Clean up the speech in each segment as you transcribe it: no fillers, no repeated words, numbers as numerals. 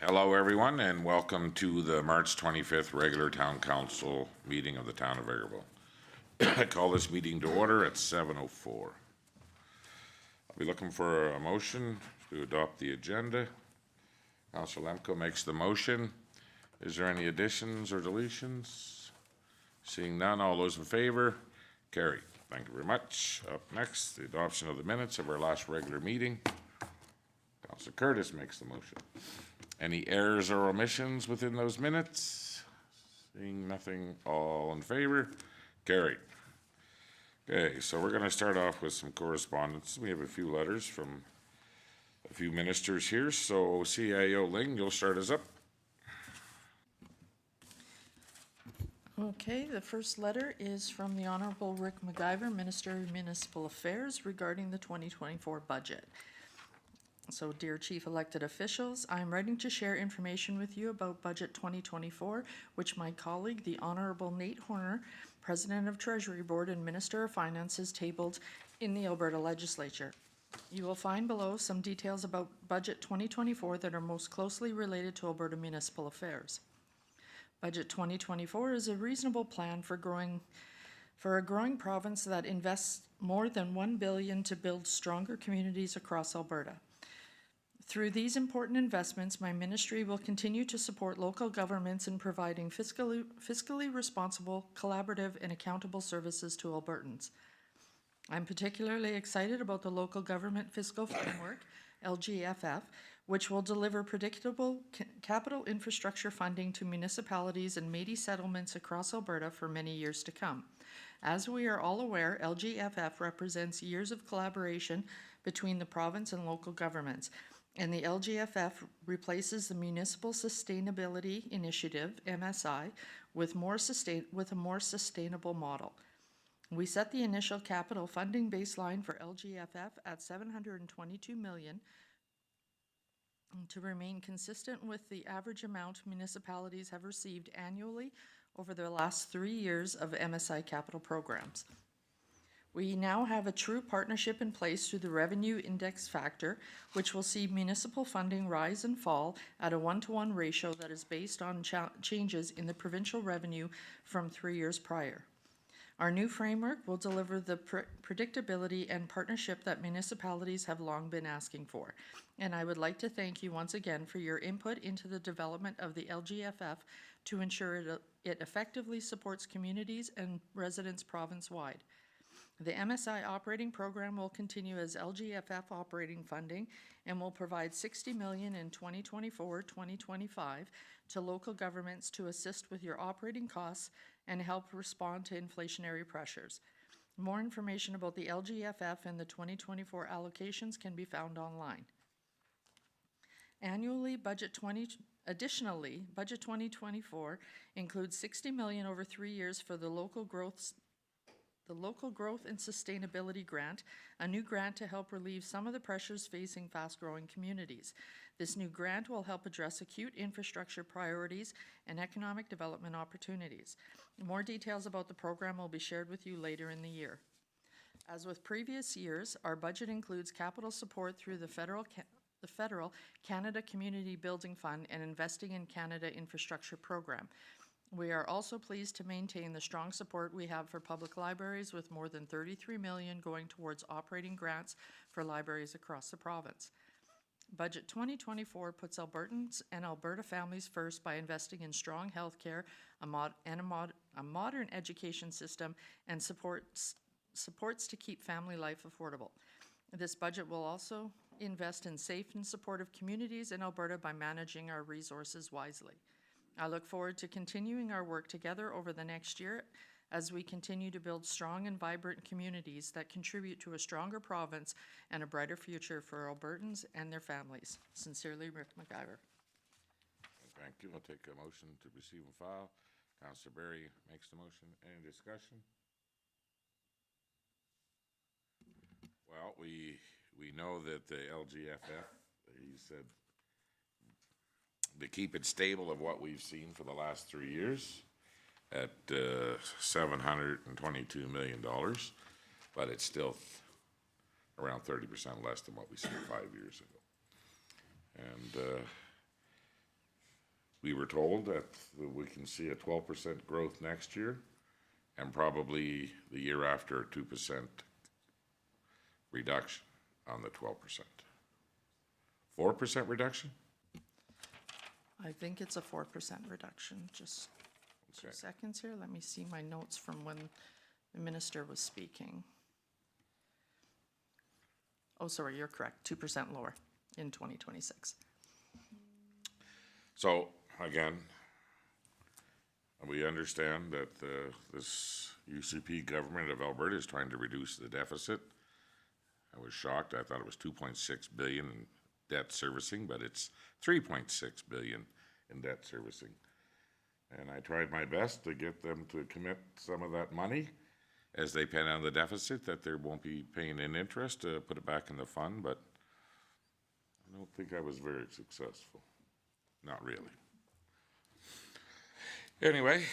Hello, everyone, and welcome to the March 25th regular Town Council meeting of the Town of Vegreville. I call this meeting to order at 7:04. I'll be looking for a motion to adopt the agenda. Councilor Lemko makes the motion. Is there any additions or deletions? Seeing none, all those in favor? Carried. Thank you very much. Up next, the adoption of the minutes of our last regular meeting. Councilor Curtis makes the motion. Any errors or omissions within those minutes? Seeing nothing, all in favor? Carried. Okay, so we're going to start off with some correspondence. We have a few letters from a few ministers here. So CIO Ling, you'll start us up. Okay, the first letter is from the Honorable Rick McIver, Minister of Municipal Affairs, regarding the 2024 budget. So, dear Chief Elected Officials, I am writing to share information with you about Budget 2024, which my colleague, the Honorable Nate Horner, President of Treasury Board and Minister of Finance, has tabled in the Alberta Legislature. You will find below some details about Budget 2024 that are most closely related to Alberta municipal affairs. Budget 2024 is a reasonable plan for a growing province that invests more than $1 billion to build stronger communities across Alberta. Through these important investments, my ministry will continue to support local governments in providing fiscally responsible, collaborative, and accountable services to Albertans. I'm particularly excited about the Local Government Fiscal Framework, LGFF, which will deliver predictable capital infrastructure funding to municipalities and Métis settlements across Alberta for many years to come. As we are all aware, LGFF represents years of collaboration between the province and local governments, and the LGFF replaces the Municipal Sustainability Initiative, MSI, with a more sustainable model. We set the initial capital funding baseline for LGFF at $722 million to remain consistent with the average amount municipalities have received annually over the last 3 years of MSI capital programs. We now have a true partnership in place through the revenue index factor, which will see municipal funding rise and fall at a 1-to-1 ratio that is based on changes in the provincial revenue from 3 years prior. Our new framework will deliver the predictability and partnership that municipalities have long been asking for. And I would like to thank you once again for your input into the development of the LGFF to ensure it effectively supports communities and residents province-wide. The MSI operating program will continue as LGFF operating funding and will provide $60 million in 2024-2025 to local governments to assist with your operating costs and help respond to inflationary pressures. More information about the LGFF and the 2024 allocations can be found online. Additionally, Budget 2024 includes $60 million over 3 years for the Local Growth and Sustainability Grant, a new grant to help relieve some of the pressures facing fast-growing communities. This new grant will help address acute infrastructure priorities and economic development opportunities. More details about the program will be shared with you later in the year. As with previous years, our budget includes capital support through the federal Canada Community Building Fund and Investing in Canada Infrastructure Program. We are also pleased to maintain the strong support we have for public libraries, with more than $33 million going towards operating grants for libraries across the province. Budget 2024 puts Albertans and Alberta families first by investing in strong health care, a modern education system, and supports to keep family life affordable. This budget will also invest in safe and supportive communities in Alberta by managing our resources wisely. I look forward to continuing our work together over the next year as we continue to build strong and vibrant communities that contribute to a stronger province and a brighter future for Albertans and their families. Sincerely, Rick McIver. Thank you. I'll take a motion to receive and file. Councilor Berry makes the motion. Any discussion? Well, we know that the LGFF, he said, to keep it stable of what we've seen for the last 3 years at $722 million, but it's still around 30% less than what we saw 5 years ago. And we were told that we can see a 12% growth next year, and probably the year after a 2% reduction on the 12%. 4% reduction? I think it's a 4% reduction. Just two Okay. seconds here. Let me see my notes from when the minister was speaking. Oh, sorry, you're correct. 2% lower in 2026. So, again, we understand that this UCP government of Alberta is trying to reduce the deficit. I was shocked. I thought it was 2.6 billion in debt servicing, but it's 3.6 billion in debt servicing. And I tried my best to get them to commit some of that money as they pay down the deficit, that they won't be paying in interest to put it back in the fund, but I don't think I was very successful. Not really. Anyway,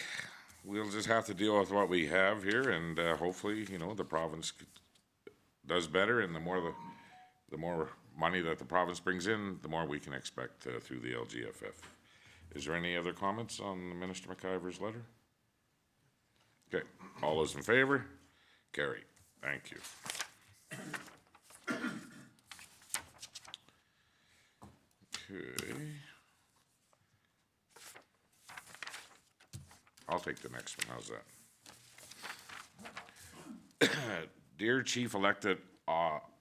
we'll just have to deal with what we have here, and hopefully, you know, the province does better, and the more money that the province brings in, the more we can expect through the LGFF. Is there any other comments on Minister McIver's letter? Okay, all those in favor? Carry. Thank you. Okay. I'll take the next one, how's that? Dear Chief Elected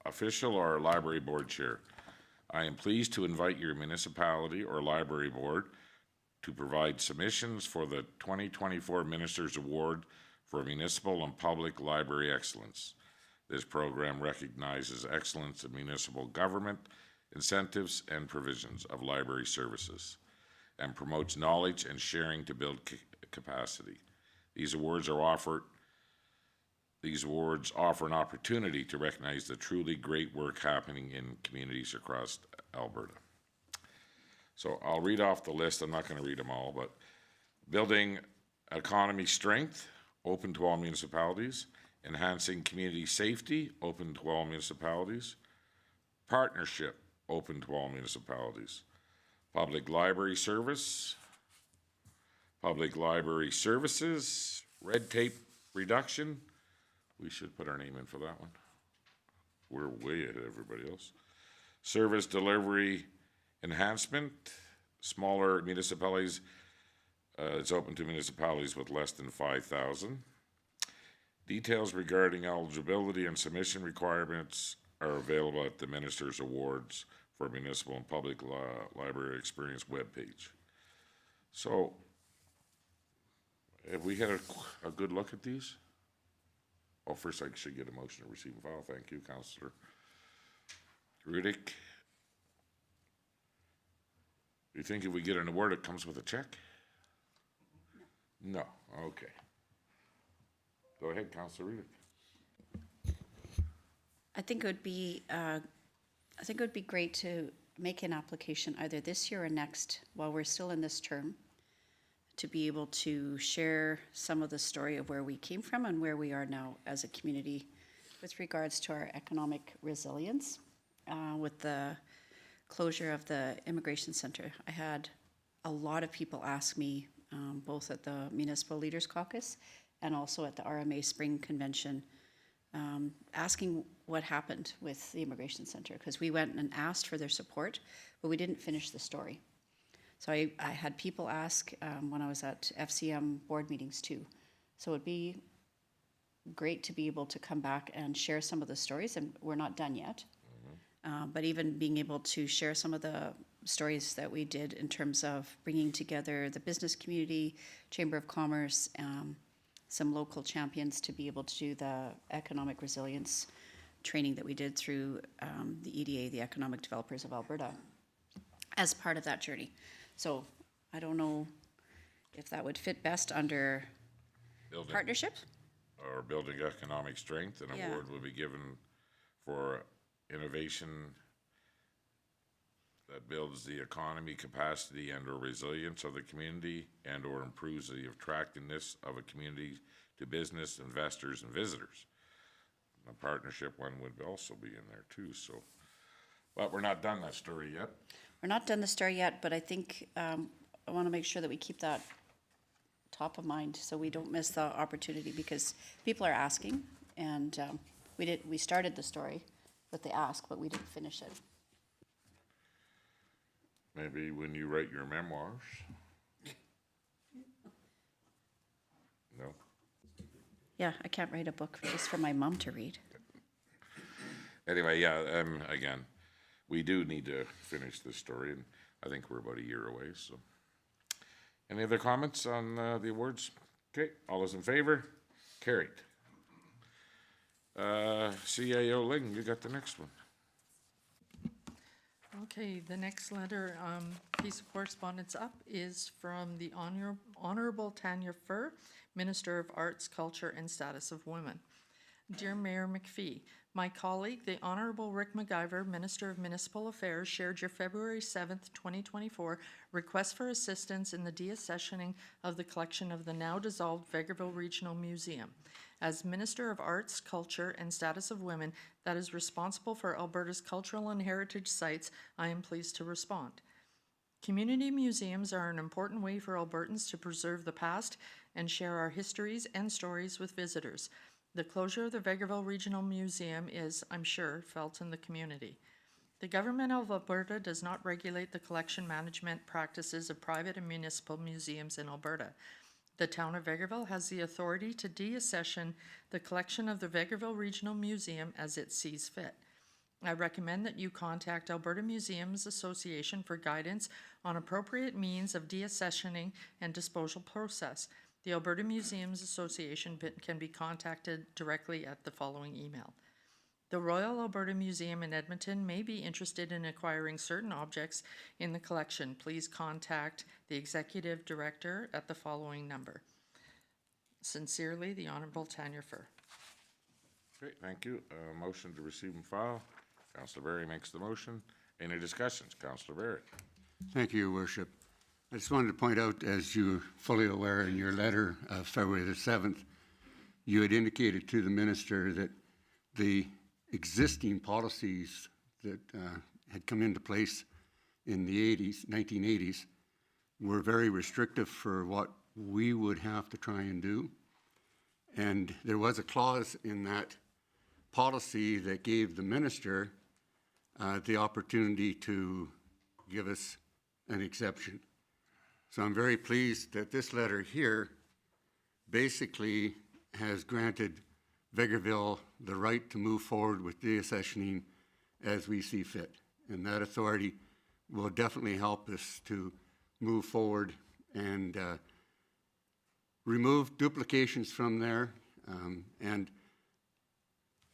Official or Library Board Chair, I am pleased to invite your municipality or library board to provide submissions for the 2024 Minister's Award for Municipal and Public Library Excellence. This program recognizes excellence in municipal government, incentives, and provisions of library services, and promotes knowledge and sharing to build capacity. These awards offer an opportunity to recognize the truly great work happening in communities across Alberta. So I'll read off the list. I'm not going to read them all, but building economy strength, open to all municipalities. Enhancing community safety, open to all municipalities. Partnership, open to all municipalities. Public library service, public library services, red tape reduction. We should put our name in for that one. We're way ahead of everybody else. Service delivery enhancement, smaller municipalities. It's open to municipalities with less than 5,000. Details regarding eligibility and submission requirements are available at the Minister's Awards for Municipal and Public Library Experience webpage. So, have we had a good look at these? Oh, first I should get a motion to receive and file. Thank you, Councillor Rudick. You think if we get an award, it comes with a check? No. Okay. Go ahead, Councillor Rudick. I think it would be great to make an application either this year or next, while we're still in this term, to be able to share some of the story of where we came from and where we are now as a community with regards to our economic resilience. With the closure of the Immigration Center, I had a lot of people ask me, both at the Municipal Leaders Caucus and also at the RMA Spring Convention, asking what happened with the Immigration Center, because we went and asked for their support, but we didn't finish the story. So I had people ask when I was at FCM board meetings too. So it'd be great to be able to come back and share some of the stories, and we're not done yet. But even being able to share some of the stories that we did in terms of bringing together the business community, Chamber of Commerce, some local champions to be able to do the economic resilience training that we did through the EDA, the Economic Developers of Alberta, as part of that journey. So I don't know if that would fit best under Building, partnership. or building economic strength. An Yeah. award will be given for innovation that builds the economy capacity and or resilience of the community and or improves the attractiveness of a community to business, investors, and visitors. The partnership one would also be in there too, so. But we're not done that story yet. We're not done the story yet, but I think want to make sure that we keep that top of mind so we don't miss the opportunity, because people are asking, and we started the story with the ask, but we didn't finish it. Maybe when you write your memoirs. No? Yeah, I can't write a book just for my mom to read. Anyway, yeah, again, we do need to finish this story, and I think we're about a year away, so. Any other comments on the awards? Okay, all those in favor? Carried. CAO Ling, you got the next one. Okay, the next letter, piece of correspondence up is from the Honorable Tanya Furr, Minister of Arts, Culture, and Status of Women. Dear Mayor McPhee, my colleague, the Honorable Rick McIver, Minister of Municipal Affairs, shared your February 7th, 2024 request for assistance in the deaccessioning of the collection of the now dissolved Vegreville Regional Museum. As Minister of Arts, Culture, and Status of Women that is responsible for Alberta's cultural and heritage sites, I am pleased to respond. Community museums are an important way for Albertans to preserve the past and share our histories and stories with visitors. The closure of the Vegreville Regional Museum is, I'm sure, felt in the community. The Government of Alberta does not regulate the collection management practices of private and municipal museums in Alberta. The town of Vegreville has the authority to deaccession the collection of the Vegreville Regional Museum as it sees fit. I recommend that you contact Alberta Museums Association for guidance on appropriate means of deaccessioning and disposal process. The Alberta Museums Association can be contacted directly at the following email. The Royal Alberta Museum in Edmonton may be interested in acquiring certain objects in the collection. Please contact the Executive Director at the following number. Sincerely, the Honorable Tanya Furr. Okay, thank you. Motion to receive and file. Councillor Barry makes the motion. Any discussions? Councillor Barry. Thank you, Your Worship. I just wanted to point out, as you're fully aware in your letter of February the 7th, you had indicated to the Minister that the existing policies that had come into place in the 1980s, were very restrictive for what we would have to try and do. And there was a clause in that policy that gave the Minister the opportunity to give us an exception. So I'm very pleased that this letter here basically has granted Vegreville the right to move forward with deaccessioning as we see fit. And that authority will definitely help us to move forward and remove duplications from there and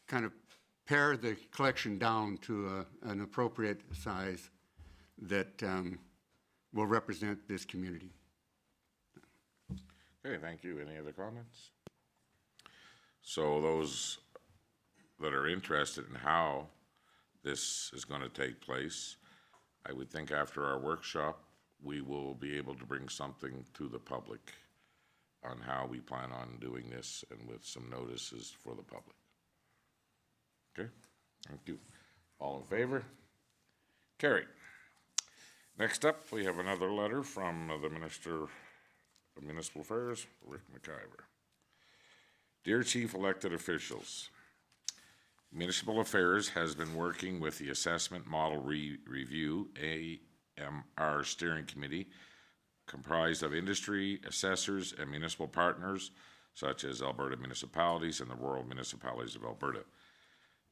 kind of pare the collection down to an appropriate size that will represent this community. Okay, thank you. Any other comments? So those that are interested in how this is going to take place, I would think after our workshop, we will be able to bring something to the public on how we plan on doing this and with some notices for the public. Okay, thank you. All in favor? Carried. Next up, we have another letter from the Minister of Municipal Affairs, Rick McIver. Dear Chief Elected Officials, Municipal Affairs has been working with the Assessment Model Review, AMR Steering Committee, comprised of industry, assessors, and municipal partners, such as Alberta municipalities and the rural municipalities of Alberta.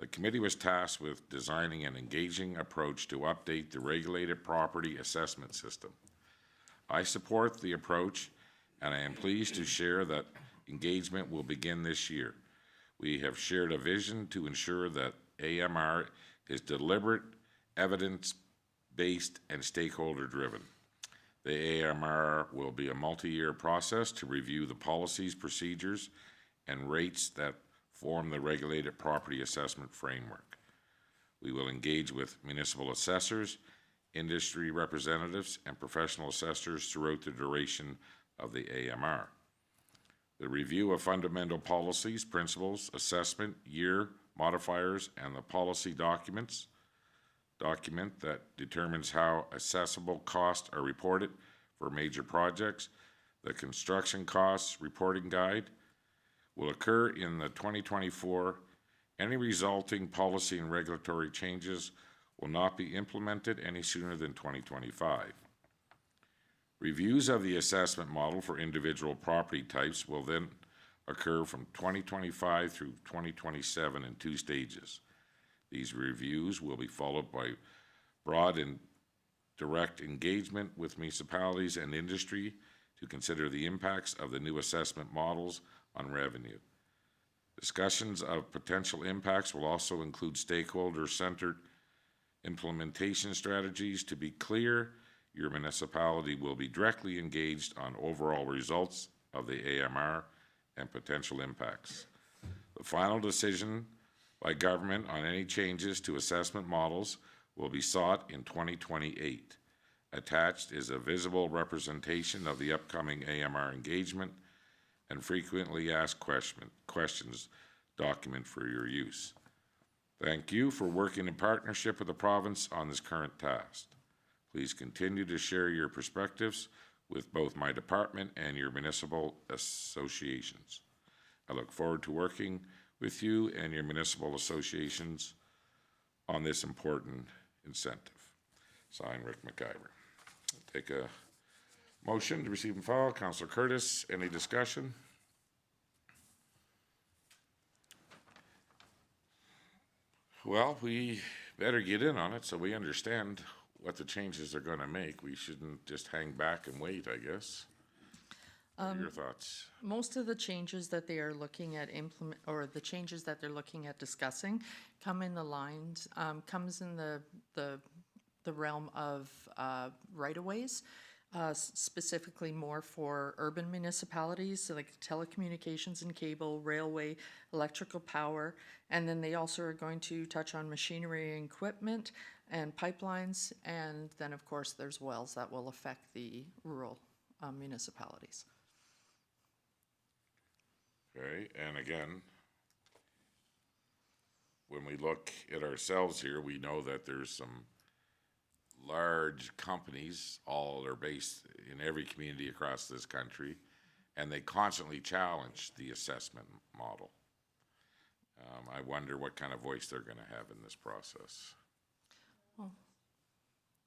The committee was tasked with designing an engaging approach to update the regulated property assessment system. I support the approach, and I am pleased to share that engagement will begin this year. We have shared a vision to ensure that AMR is deliberate, evidence-based, and stakeholder-driven. The AMR will be a multi-year process to review the policies, procedures, and rates that form the regulated property assessment framework. We will engage with municipal assessors, industry representatives, and professional assessors throughout the duration of the AMR. The review of fundamental policies, principles, assessment, year, modifiers, and the policy document that determines how accessible costs are reported for major projects. The construction costs reporting guide will occur in the 2024. Any resulting policy and regulatory changes will not be implemented any sooner than 2025. Reviews of the assessment model for individual property types will then occur from 2025 through 2027 in 2 stages. These reviews will be followed by broad and direct engagement with municipalities and industry to consider the impacts of the new assessment models on revenue. Discussions of potential impacts will also include stakeholder-centered implementation strategies. To be clear, your municipality will be directly engaged on overall results of the AMR and potential impacts. The final decision by government on any changes to assessment models will be sought in 2028. Attached is a visible representation of the upcoming AMR engagement and frequently asked questions document for your use. Thank you for working in partnership with the province on this current task. Please continue to share your perspectives with both my department and your municipal associations. I look forward to working with you and your municipal associations on this important incentive. Signed, Rick McIver. Take a motion to receive and file. Councillor Curtis, any discussion? Well, we better get in on it so we understand what the changes they're going to make. We shouldn't just hang back and wait, I guess. What are your thoughts? Most of the changes that they are looking at or the changes that they're looking at discussing come in the lines, comes in the realm of right-of-ways, specifically more for urban municipalities, so like telecommunications and cable, railway, electrical power, and then they also are going to touch on machinery and equipment and pipelines, and then of course there's wells that will affect the rural municipalities. Okay, and again, when we look at ourselves here, we know that there's some large companies, all are based in every community across this country, and they constantly challenge the assessment model. I wonder what kind of voice they're going to have in this process. Oh.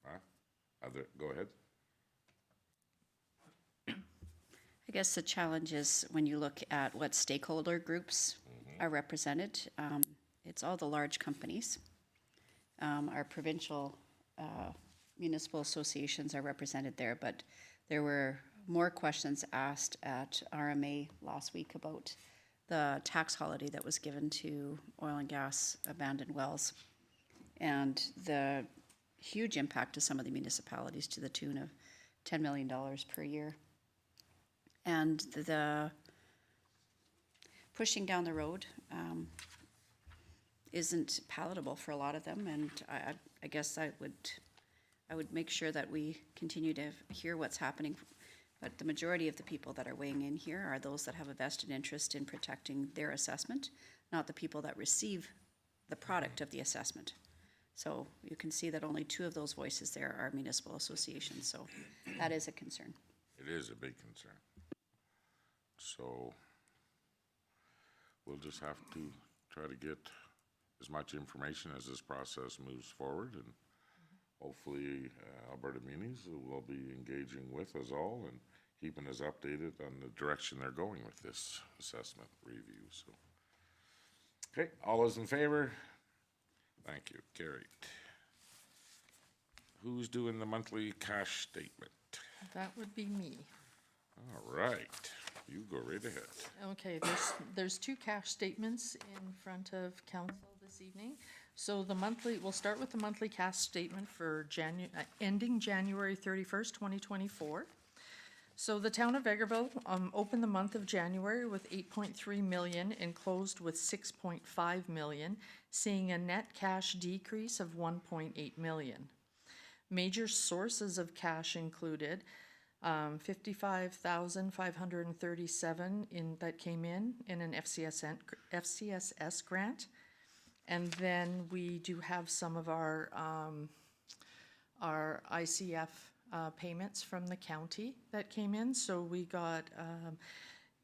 Huh? Go ahead. I guess the challenge is when you look at what stakeholder groups are represented, it's all the large companies. Our provincial municipal associations are represented there, but there were more questions asked at RMA last week about the tax holiday that was given to oil and gas abandoned wells and the huge impact to some of the municipalities to the tune of $10 million per year. And the pushing down the road isn't palatable for a lot of them, and I guess I would make sure that we continue to hear what's happening. But the majority of the people that are weighing in here are those that have a vested interest in protecting their assessment, not the people that receive the product of the assessment. So you can see that only 2 of those voices there are municipal associations, so that is a concern. It is a big concern. So we'll just have to try to get as much information as this process moves forward, and hopefully Alberta Munis will be engaging with us all and keeping us updated on the direction they're going with this assessment review. So, okay, all those in favor? Thank you, carried. Who's doing the monthly cash statement? That would be me. All right, you go right ahead. Okay, there's 2 cash statements in front of council this evening. So we'll start with the monthly cash statement for ending January 31st, 2024. So the town of Vegreville opened the month of January with 8.3 million and closed with 6.5 million, seeing a net cash decrease of 1.8 million. Major sources of cash included 55,537 that came in an FCSS grant. And then we do have some of our ICF payments from the county that came in. So we got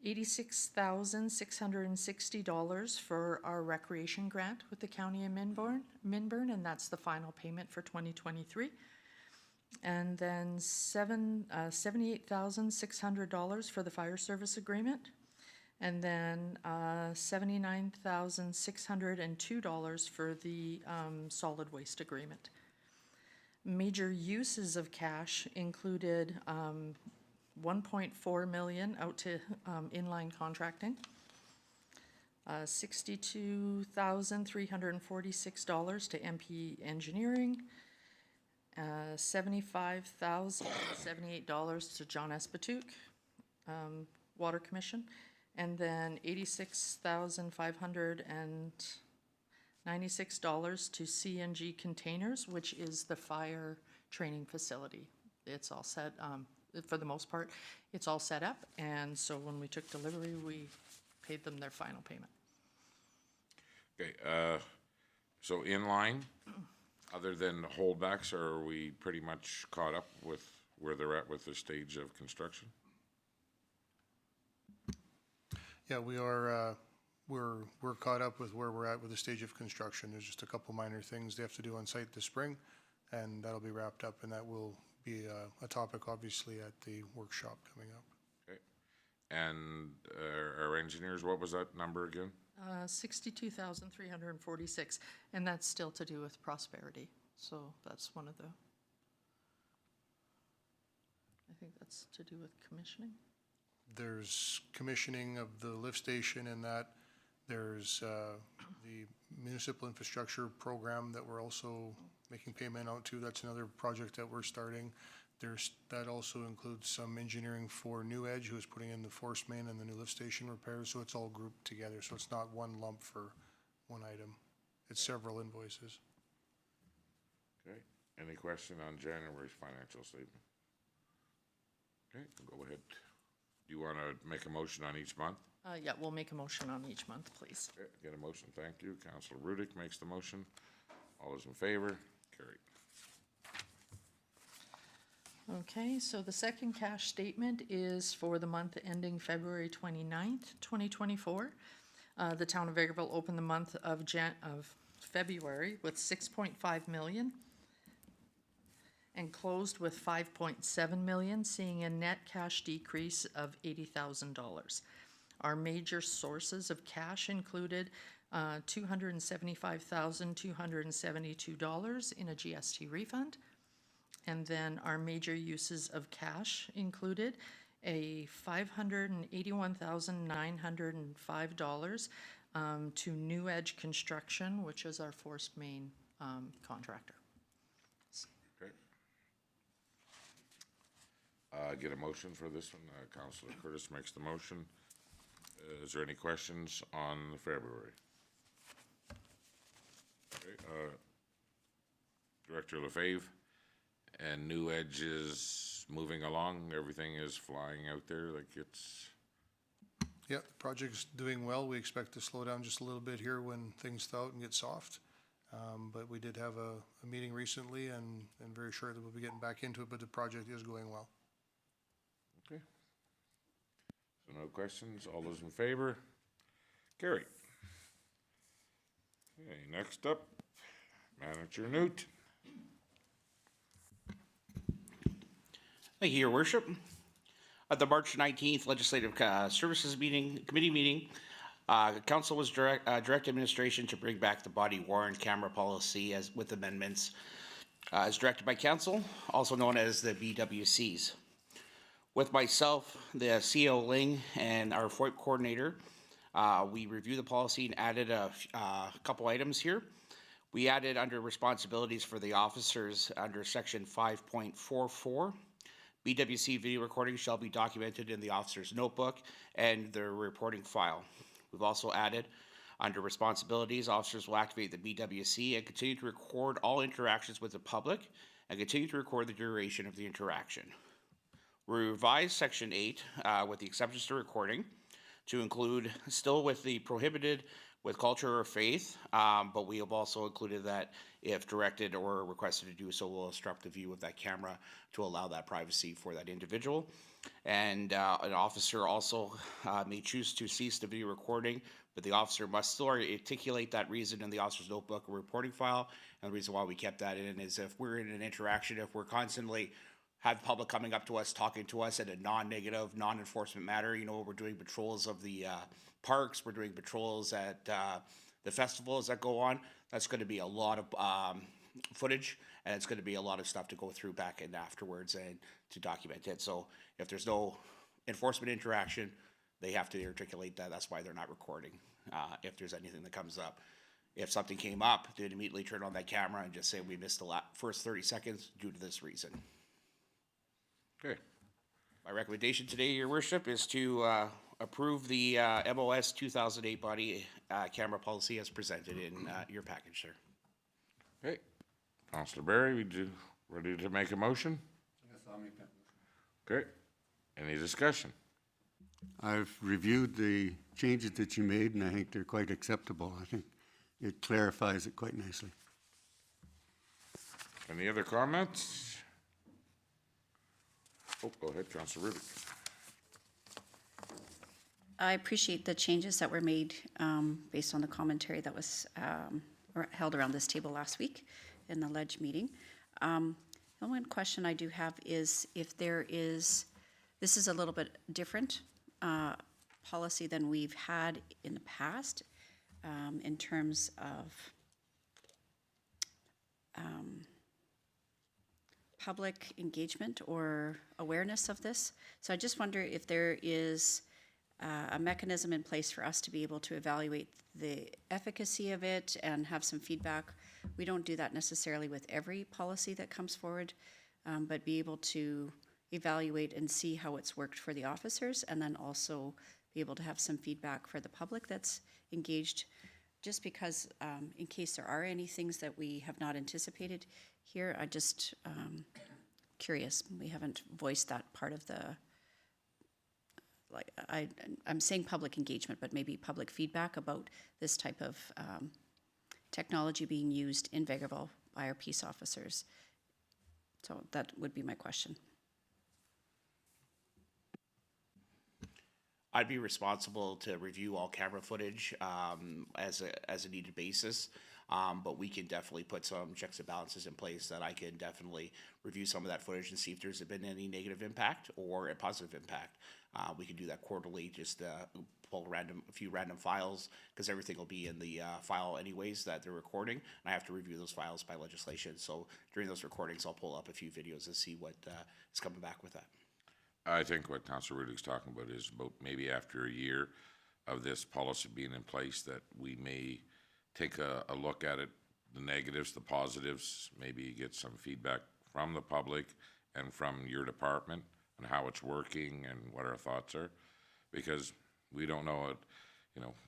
$86,660 for our recreation grant with the county of Minburn, and that's the final payment for 2023. And then $78,600 for the fire service agreement, and then $79,602 for the solid waste agreement. Major uses of cash included 1.4 million out to inline contracting, $62,346 to MP Engineering, $75,078 to John S. Batook, Water Commission, and then $86,596 to CNG Containers, which is the fire training facility. It's all set, for the most part, it's all set up, and so when we took delivery, we paid them their final payment. Okay, so in line, other than holdbacks, are we pretty much caught up with where they're at with the stage of construction? Yeah, we are, we're caught up with where we're at with the stage of construction. There's just a couple minor things they have to do on site this spring, and that'll be wrapped up, and that will be a topic, obviously, at the workshop coming up. Okay, and our engineers, what was that number again? 62,346, and that's still to do with Prosperity, so that's one of the, I think that's to do with commissioning. There's commissioning of the lift station and that. There's the municipal infrastructure program that we're also making payment out to. That's another project that we're starting. That also includes some engineering for New Edge, who is putting in the force main and the new lift station repairs. So it's all grouped together. So it's not one lump for one item. It's several invoices. Okay, any question on January's financial statement? Okay, go ahead. Do you want to make a motion on each month? Yeah, we'll make a motion on each month, please. Okay, get a motion, thank you. Councilor Rudick makes the motion. All those in favor? Carried. Okay, so the second cash statement is for the month ending February 29th, 2024. The town of Vegreville opened the month of February with 6.5 million and closed with 5.7 million, seeing a net cash decrease of $80,000. Our major sources of cash included $275,272 in a GST refund. And then our major uses of cash included a $581,905 to New Edge Construction, which is our forced main contractor. Okay. Get a motion for this one. Councilor Curtis makes the motion. Is there any questions on February? Okay, Director Lefebvre, and New Edge is moving along. Everything is flying out there like it's. Yeah, the project's doing well. We expect to slow down just a little bit here when things thaw out and get soft. But we did have a meeting recently and very shortly we'll be getting back into it, but the project is going well. Okay. So no questions. All those in favor? Carried. Okay, next up, Manager Newt. Thank you, Your Worship. At the March 19th Legislative Services Committee meeting, Council was direct administration to bring back the body worn camera policy with amendments as directed by Council, also known as the BWCs. With myself, the CEO Ling, and our FOIP coordinator, we reviewed the policy and added a couple items here. We added under responsibilities for the officers under section 5.44. BWC video recording shall be documented in the officer's notebook and their reporting file. We've also added under responsibilities, officers will activate the BWC and continue to record all interactions with the public and continue to record the duration of the interaction. We revised section 8 with the exceptions to recording. to include, still with the prohibited with culture or faith, but we have also included that if directed or requested to do so, we'll obstruct the view of that camera to allow that privacy for that individual. And an officer also may choose to cease the video recording, but the officer must still articulate that reason in the officer's notebook or reporting file. And the reason why we kept that in is if we're in an interaction, if we're constantly have public coming up to us, talking to us in a non-negative, non-enforcement matter, we're doing patrols of the parks, we're doing patrols at the festivals that go on, that's going to be a lot of footage, and it's going to be a lot of stuff to go through back and afterwards and to document it. So if there's no enforcement interaction, they have to articulate that. That's why they're not recording. If there's anything that comes up, if something came up, they'd immediately turn on that camera and just say, we missed the first 30 seconds due to this reason. Okay. My recommendation today, Your Worship, is to approve the MOS 2008 body camera policy as presented in your package, sir. Okay. Councillor Barry, would you ready to make a motion? Yes, I'll make that motion. Okay. Any discussion? I've reviewed the changes that you made, and I think they're quite acceptable. I think it clarifies it quite nicely. Any other comments? Oh, go ahead, Councillor Rubik. I appreciate the changes that were made based on the commentary that was held around this table last week in the Ledge meeting. The one question I do have is if there is, this is a little bit different policy than we've had in the past in terms of public engagement or awareness of this. So I just wonder if there is a mechanism in place for us to be able to evaluate the efficacy of it and have some feedback. We don't do that necessarily with every policy that comes forward, but be able to evaluate and see how it's worked for the officers, and then also be able to have some feedback for the public that's engaged, just because in case there are any things that we have not anticipated here. I just curious. We haven't voiced that part of the, like, I'm saying public engagement, but maybe public feedback about this type of technology being used in Vegreville by our peace officers. So that would be my question. I'd be responsible to review all camera footage as a needed basis, but we can definitely put some checks and balances in place that I can definitely review some of that footage and see if there's been any negative impact or a positive impact. We can do that quarterly, just pull a few random files, because everything will be in the file anyways that they're recording, and I have to review those files by legislation. So during those recordings, I'll pull up a few videos and see what is coming back with that. I think what Councillor Rudick's talking about is about maybe after a year of this policy being in place, that we may take a look at it, the negatives, the positives, maybe get some feedback from the public and from your department on how it's working and what our thoughts are, because we don't know it,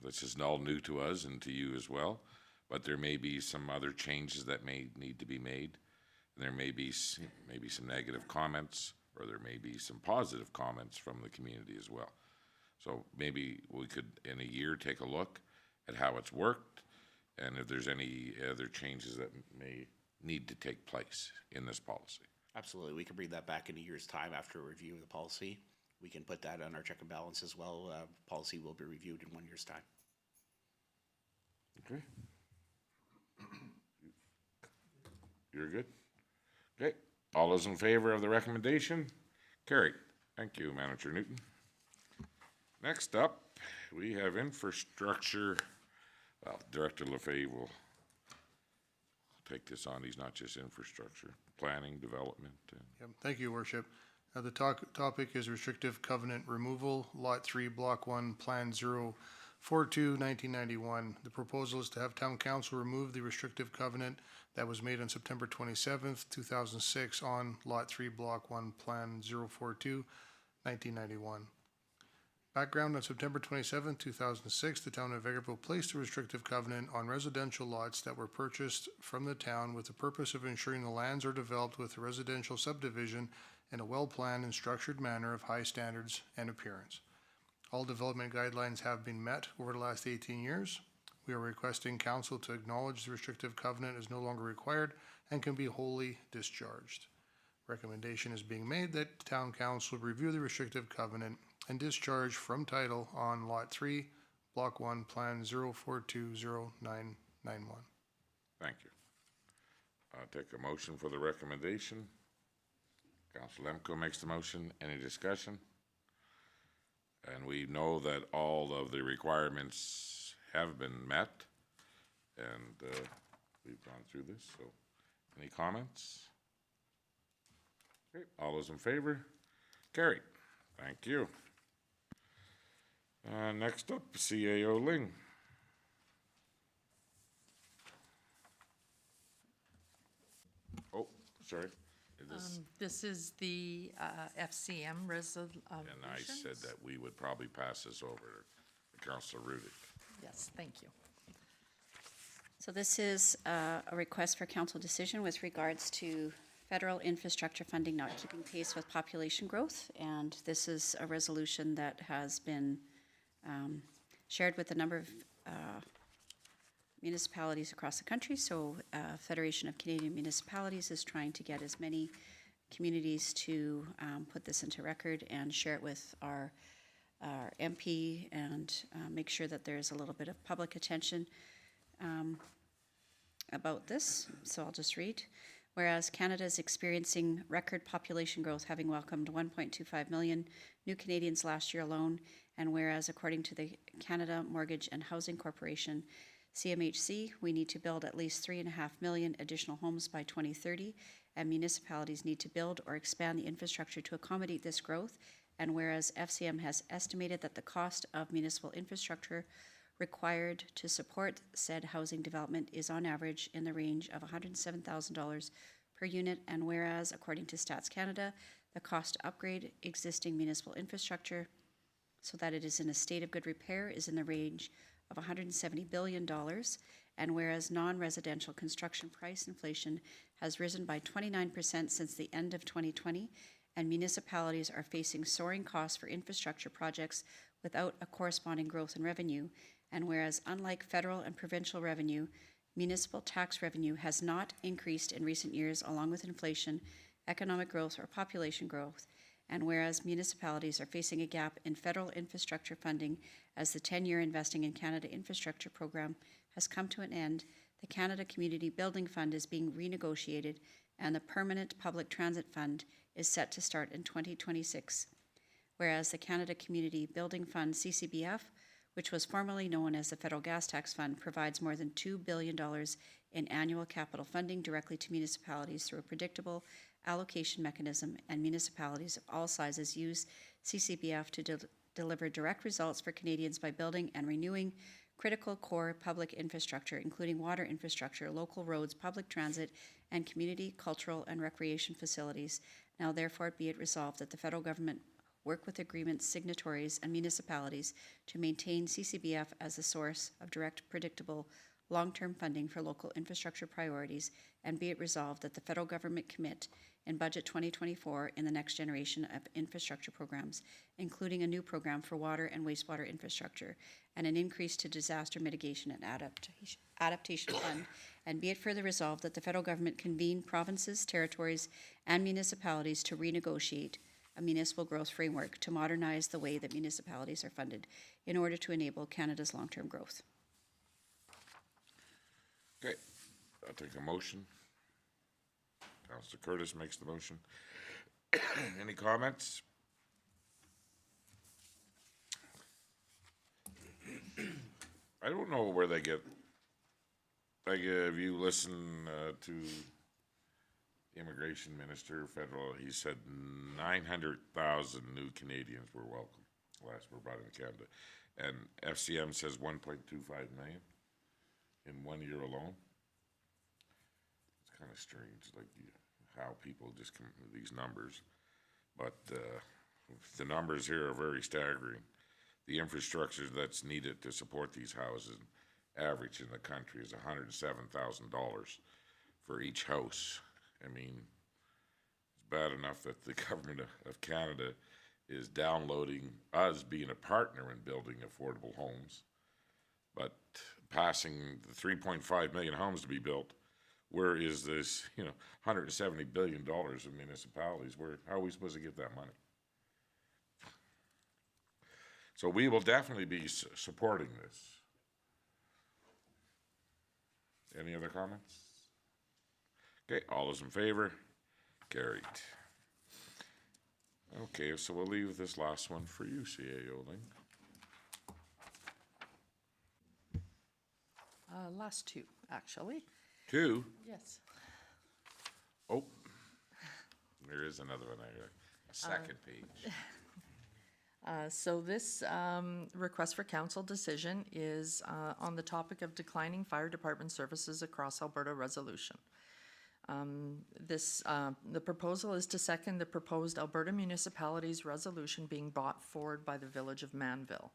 this is all new to us and to you as well, but there may be some other changes that may need to be made. And there may be some negative comments, or there may be some positive comments from the community as well. So maybe we could, in a year, take a look at how it's worked, and if there's any other changes that may need to take place in this policy. Absolutely. We can bring that back in a year's time after a review of the policy. We can put that on our check and balance as well. Policy will be reviewed in 1 year's time. Okay. You're good? Okay. All those in favor of the recommendation? Carried. Thank you, Manager Newton. Next up, we have infrastructure. Well, Director LaFay will take this on. He's not just infrastructure, planning, development. Yep, thank you, Worship. The topic is restrictive covenant removal, Lot 3, Block 1, Plan 042, 1991. The proposal is to have Town Council remove the restrictive covenant that was made on September 27th, 2006 on Lot 3, Block 1, Plan 042, 1991. Background: on September 27, 2006, the town of Vegreville placed a restrictive covenant on residential lots that were purchased from the town with the purpose of ensuring the lands are developed with a residential subdivision in a well-planned and structured manner of high standards and appearance. All development guidelines have been met over the last 18 years. We are requesting council to acknowledge the restrictive covenant is no longer required and can be wholly discharged. Recommendation is being made that town council review the restrictive covenant and discharge from title on Lot 3, Block 1, Plan 04209991. Thank you. Take a motion for the recommendation. Council Lemko makes the motion. Any discussion? And we know that all of the requirements have been met, and we've gone through this, so any comments? Okay, all those in favor? Carried. Thank you. Next up, CAO Ling. Oh, sorry. This is the FCM resolution. And I said that we would probably pass this over to Councilor Rudick. Yes, thank you. So this is a request for council decision with regards to federal infrastructure funding not keeping pace with population growth. And this is a resolution that has been shared with a number of municipalities across the country. So Federation of Canadian Municipalities is trying to get as many communities to put this into record and share it with our MP and make sure that there's a little bit of public attention about this. So I'll just read. Whereas Canada is experiencing record population growth, having welcomed 1.25 million new Canadians last year alone, and whereas according to the Canada Mortgage and Housing Corporation, CMHC, we need to build at least 3.5 million additional homes by 2030, and municipalities need to build or expand the infrastructure to accommodate this growth, and whereas FCM has estimated that the cost of municipal infrastructure required to support said housing development is on average in the range of $107,000 per unit, and whereas, according to Stats Canada, the cost to upgrade existing municipal infrastructure so that it is in a state of good repair is in the range of $170 billion, and whereas non-residential construction price inflation has risen by 29% since the end of 2020, and municipalities are facing soaring costs for infrastructure projects without a corresponding growth in revenue, and whereas unlike federal and provincial revenue, municipal tax revenue has not increased in recent years along with inflation, economic growth, or population growth, and whereas municipalities are facing a gap in federal infrastructure funding as the 10-year Investing in Canada infrastructure program has come to an end, the Canada Community Building Fund is being renegotiated, and the Permanent Public Transit Fund is set to start in 2026. Whereas the Canada Community Building Fund, CCBF, which was formerly known as the Federal Gas Tax Fund, provides more than $2 billion in annual capital funding directly to municipalities through a predictable allocation mechanism, and municipalities of all sizes use CCBF to deliver direct results for Canadians by building and renewing critical core public infrastructure, including water infrastructure, local roads, public transit, and community, cultural, and recreation facilities. Now therefore be it resolved that the federal government work with agreement signatories and municipalities to maintain CCBF as a source of direct, predictable, long-term funding for local infrastructure priorities, and be it resolved that the federal government commit in Budget 2024 in the next generation of infrastructure programs, including a new program for water and wastewater infrastructure, and an increase to disaster mitigation and adaptation fund, and be it further resolved that the federal government convene provinces, territories, and municipalities to renegotiate a municipal growth framework to modernize the way that municipalities are funded in order to enable Canada's long-term growth. Okay, I'll take a motion. Councilor Curtis makes the motion. Any comments? I don't know where they get, like, if you listen to Immigration Minister, federal, he said 900,000 new Canadians were welcome last were brought into Canada. And FCM says 1.25 million in 1 year alone. It's kind of strange, like how people just come with these numbers. But the numbers here are very staggering. The infrastructure that's needed to support these houses, average in the country, is $107,000 for each house. I mean, it's bad enough that the government of Canada is downloading us being a partner in building affordable homes. But passing the 3.5 million homes to be built, where is this, $170 billion of municipalities? How are we supposed to get that money? So we will definitely be supporting this. Any other comments? Okay, all those in favor? Carried. Okay, so we'll leave this last one for you, CAO Ling. Last two, actually. 2. Yes. Oh, there is another one there. A second page. So this request for council decision is on the topic of declining fire department services across Alberta resolution. The proposal is to second the proposed Alberta municipalities resolution being brought forward by the Village of Manville.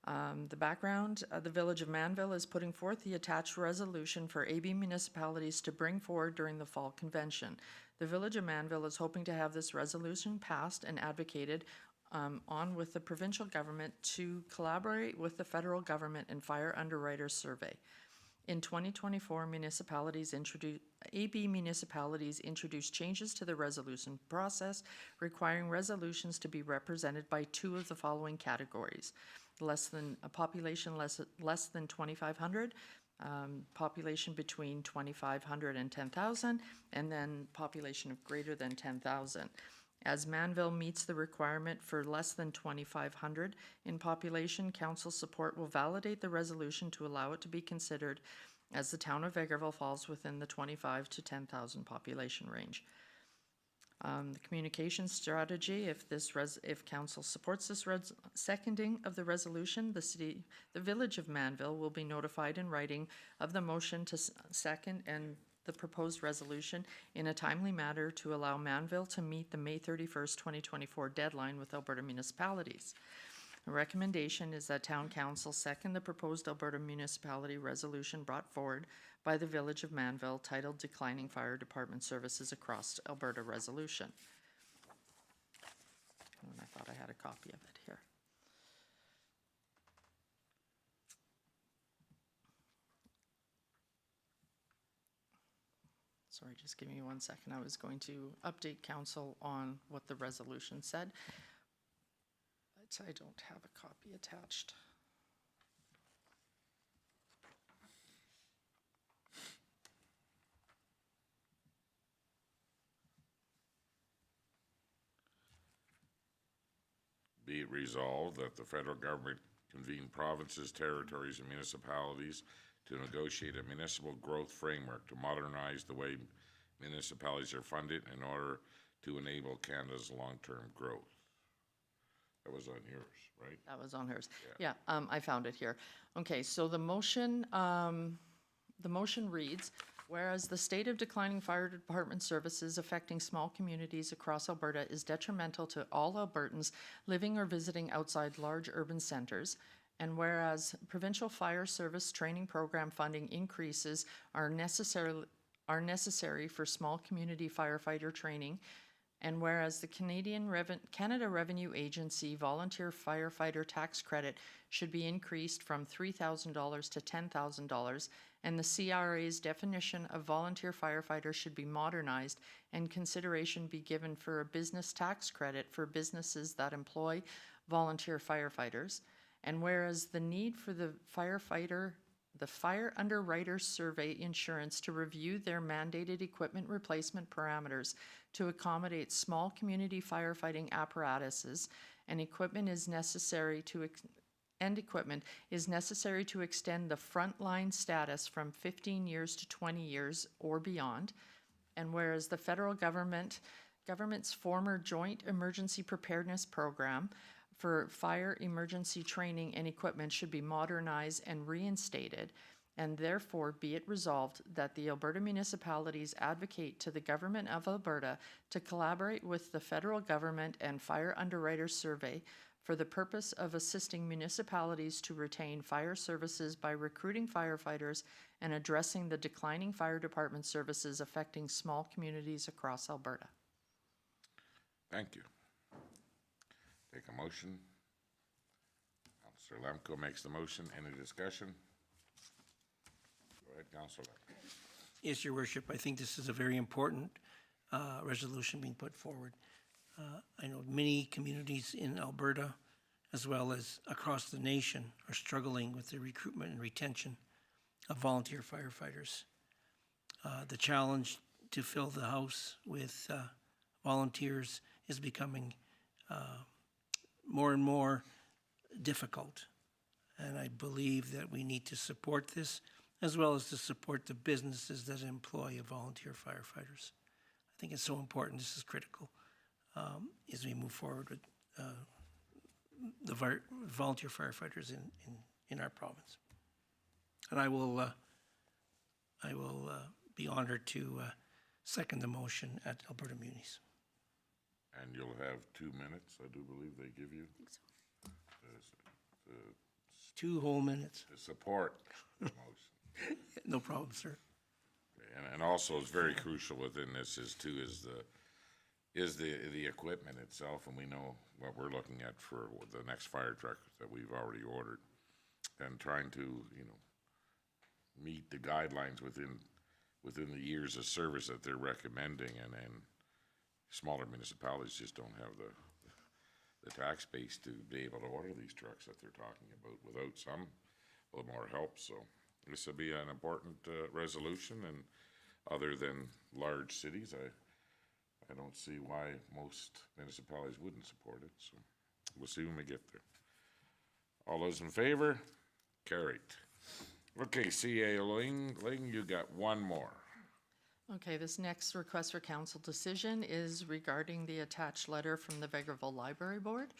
The background, the Village of Manville is putting forth the attached resolution for AB municipalities to bring forward during the fall convention. The Village of Manville is hoping to have this resolution passed and advocated on with the provincial government to collaborate with the federal government and fire underwriters survey. In 2024, AB municipalities introduced changes to the resolution process, requiring resolutions to be represented by 2 of the following categories: a population less than 2,500, population between 2,500 and 10,000, and then population of greater than 10,000. As Manville meets the requirement for less than 2,500 in population, council support will validate the resolution to allow it to be considered as the town of Vegreville falls within the 25 to 10,000 population range. The communication strategy, if council supports this seconding of the resolution, the Village of Manville will be notified in writing of the motion to second and the proposed resolution in a timely manner to allow Manville to meet the May 31st, 2024 deadline with Alberta municipalities. The recommendation is that Town Council second the proposed Alberta municipality resolution brought forward by the Village of Manville titled Declining Fire Department Services Across Alberta Resolution. And I thought I had a copy of it here. Sorry, just give me 1 second. I was going to update council on what the resolution said, but I don't have a copy attached. Be it resolved that the federal government convene provinces, territories, and municipalities to negotiate a municipal growth framework to modernize the way municipalities are funded in order to enable Canada's long-term growth. That was on yours, right? That was on hers. Yeah, I found it here. Okay, so the motion reads, whereas the state of declining fire department services affecting small communities across Alberta is detrimental to all Albertans living or visiting outside large urban centers, and whereas provincial fire service training program funding increases are necessary for small community firefighter training, and whereas the Canada Revenue Agency volunteer firefighter tax credit should be increased from $3,000 to $10,000, and the CRA's definition of volunteer firefighter should be modernized and consideration be given for a business tax credit for businesses that employ volunteer firefighters, and whereas the need for the fire underwriter survey insurance to review their mandated equipment replacement parameters to accommodate small community firefighting apparatuses and equipment is necessary to extend the frontline status from 15 years to 20 years or beyond, and whereas the federal government's former Joint Emergency Preparedness Program for fire emergency training and equipment should be modernized and reinstated, and therefore be it resolved that the Alberta municipalities advocate to the Government of Alberta to collaborate with the federal government and Fire Underwriter Survey for the purpose of assisting municipalities to retain fire services by recruiting firefighters and addressing the declining fire department services affecting small communities across Alberta. Thank you. Take a motion. Counselor Lemko makes the motion. Any discussion? Go ahead, Counselor Lemko. Yes, Your Worship, I think this is a very important resolution being put forward. I know many communities in Alberta, as well as across the nation, are struggling with the recruitment and retention of volunteer firefighters. The challenge to fill the house with volunteers is becoming more and more difficult. And I believe that we need to support this, as well as to support the businesses that employ volunteer firefighters. I think it's so important, this is critical, as we move forward with the volunteer firefighters in our province. And I will be honored to second the motion at Alberta Munis. And you'll have 2 minutes, I do believe they give you. To 2 whole minutes. support the motion. No problem, sir. And also it's very crucial within this is the equipment itself, and we know what we're looking at for the next fire truck that we've already ordered. And trying to, meet the guidelines within the years of service that they're recommending, and smaller municipalities just don't have the tax base to be able to order these trucks that they're talking about without a little more help, so this will be an important resolution, and other than large cities, I don't see why most municipalities wouldn't support it, so we'll see when we get there. All those in favor? Carried. Okay, CA Ling, you got one more. Okay, this next request for council decision is regarding the attached letter from the Vegreville Library Board.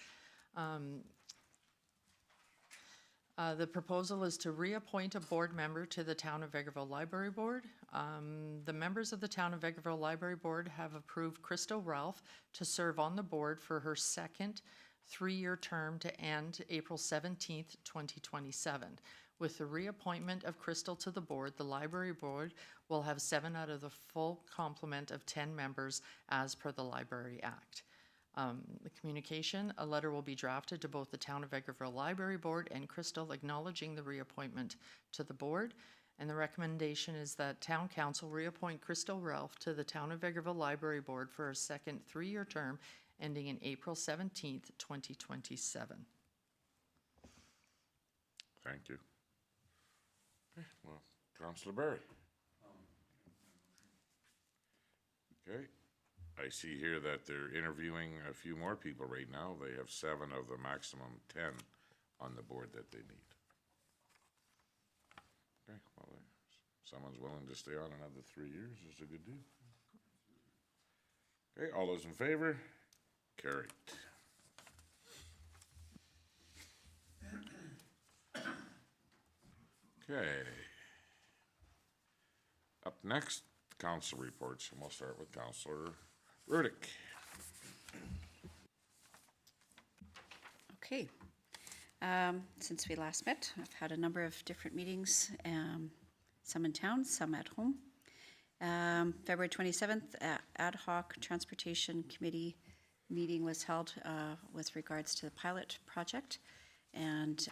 The proposal is to reappoint a board member to the Town of Vegreville Library Board. The members of the Town of Vegreville Library Board have approved Crystal Ralph to serve on the board for her second 3-year term to end April 17th, 2027. With the reappointment of Crystal to the board, the library board will have 7 out of the full complement of 10 members as per the Library Act. The communication, a letter will be drafted to both the Town of Vegreville Library Board and Crystal acknowledging the reappointment to the board. And the recommendation is that Town Council reappoint Crystal Ralph to the Town of Vegreville Library Board for a second 3-year term ending in April 17th, 2027. Thank you. Okay, well, Councillor Barry. Okay, I see here that they're interviewing a few more people right now. They have 7 of the maximum 10 on the board that they need. Okay, well, if someone's willing to stay on another 3 years, it's a good deal. Okay, all those in favor? Carried. Okay. Up next, council reports, and we'll start with Councillor Rudick. Okay. Since we last met, I've had a number of different meetings, some in town, some at home. February 27th, ad hoc transportation committee meeting was held with regards to the pilot project, and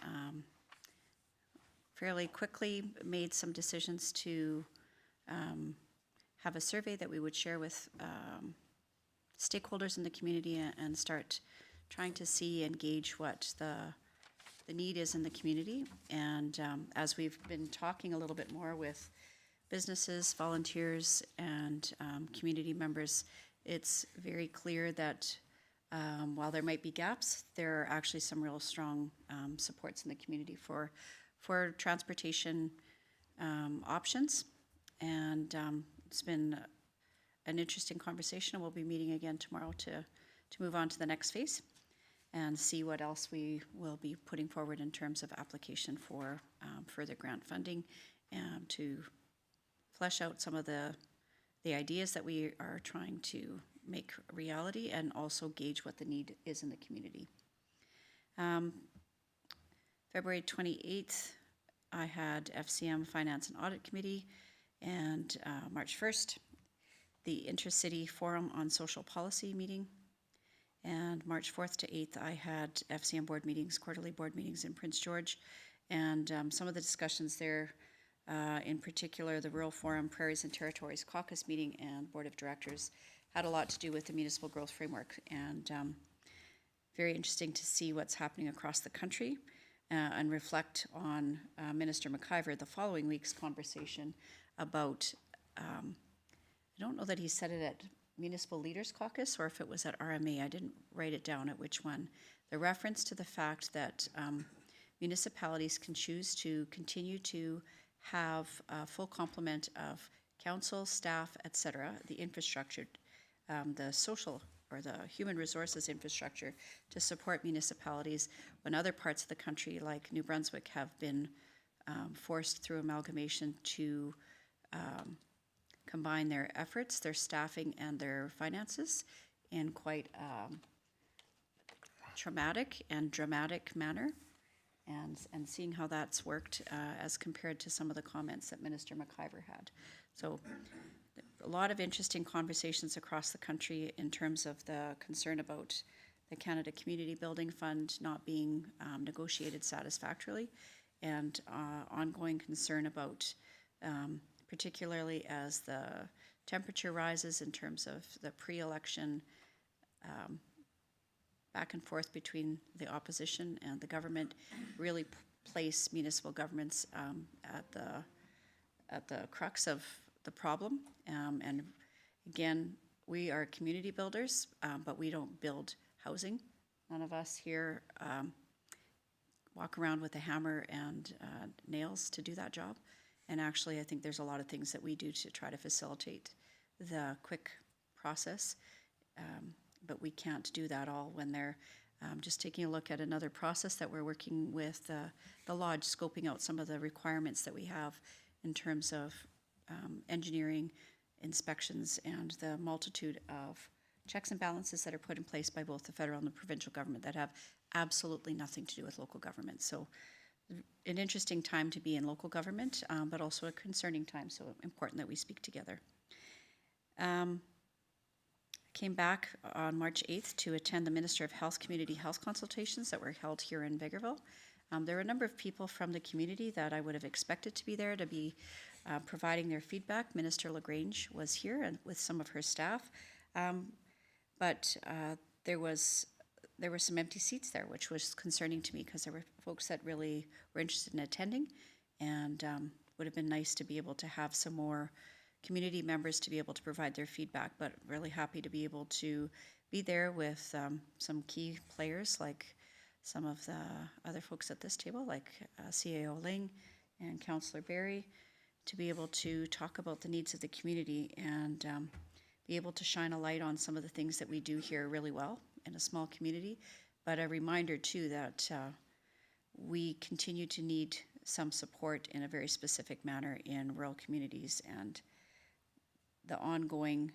fairly quickly made some decisions to have a survey that we would share with stakeholders in the community and start trying to see and gauge what the need is in the community. And as we've been talking a little bit more with businesses, volunteers, and community members, it's very clear that while there might be gaps, there are actually some real strong supports in the community for transportation options. And it's been an interesting conversation. We'll be meeting again tomorrow to move on to the next phase and see what else we will be putting forward in terms of application for further grant funding, and to flesh out some of the ideas that we are trying to make reality, and also gauge what the need is in the community. February 28th, I had FCM Finance and Audit Committee, and March 1st, the Intercity Forum on Social Policy meeting. And March 4th to 8th, I had FCM board meetings, quarterly board meetings in Prince George. And some of the discussions there, in particular, the Rural Forum Prairies and Territories Caucus meeting and Board of Directors, had a lot to do with the municipal growth framework. And very interesting to see what's happening across the country and reflect on Minister McIver the following week's conversation about, I don't know that he said it at Municipal Leaders Caucus or if it was at RMA. I didn't write it down at which one. The reference to the fact that municipalities can choose to continue to have a full complement of council, staff, et cetera, the infrastructure, the social or the human resources infrastructure to support municipalities when other parts of the country, like New Brunswick, have been forced through amalgamation to combine their efforts, their staffing, and their finances in quite traumatic and dramatic manner, and seeing how that's worked as compared to some of the comments that Minister McIver had. So a lot of interesting conversations across the country in terms of the concern about the Canada Community Building Fund not being negotiated satisfactorily, and ongoing concern about, particularly as the temperature rises in terms of the pre-election back and forth between the opposition and the government, really place municipal governments at the crux of the problem. And again, we are community builders, but we don't build housing. None of us here walk around with a hammer and nails to do that job. And actually, I think there's a lot of things that we do to try to facilitate the quick process. But we can't do that all when they're just taking a look at another process that we're working with the Lodge, scoping out some of the requirements that we have in terms of engineering, inspections, and the multitude of checks and balances that are put in place by both the federal and the provincial government that have absolutely nothing to do with local government. So an interesting time to be in local government, but also a concerning time, so important that we speak together. Came back on March 8th to attend the Minister of Health community health consultations that were held here in Vegreville. There were a number of people from the community that I would have expected to be there to be providing their feedback. Minister LaGrange was here and with some of her staff, but there were some empty seats there, which was concerning to me because there were folks that really were interested in attending, and would have been nice to be able to have some more community members to be able to provide their feedback, but really happy to be able to be there with some key players like some of the other folks at this table, like CAO Ling and Councillor Barry, to be able to talk about the needs of the community and be able to shine a light on some of the things that we do here really well in a small community. But a reminder too that we continue to need some support in a very specific manner in rural communities, and the ongoing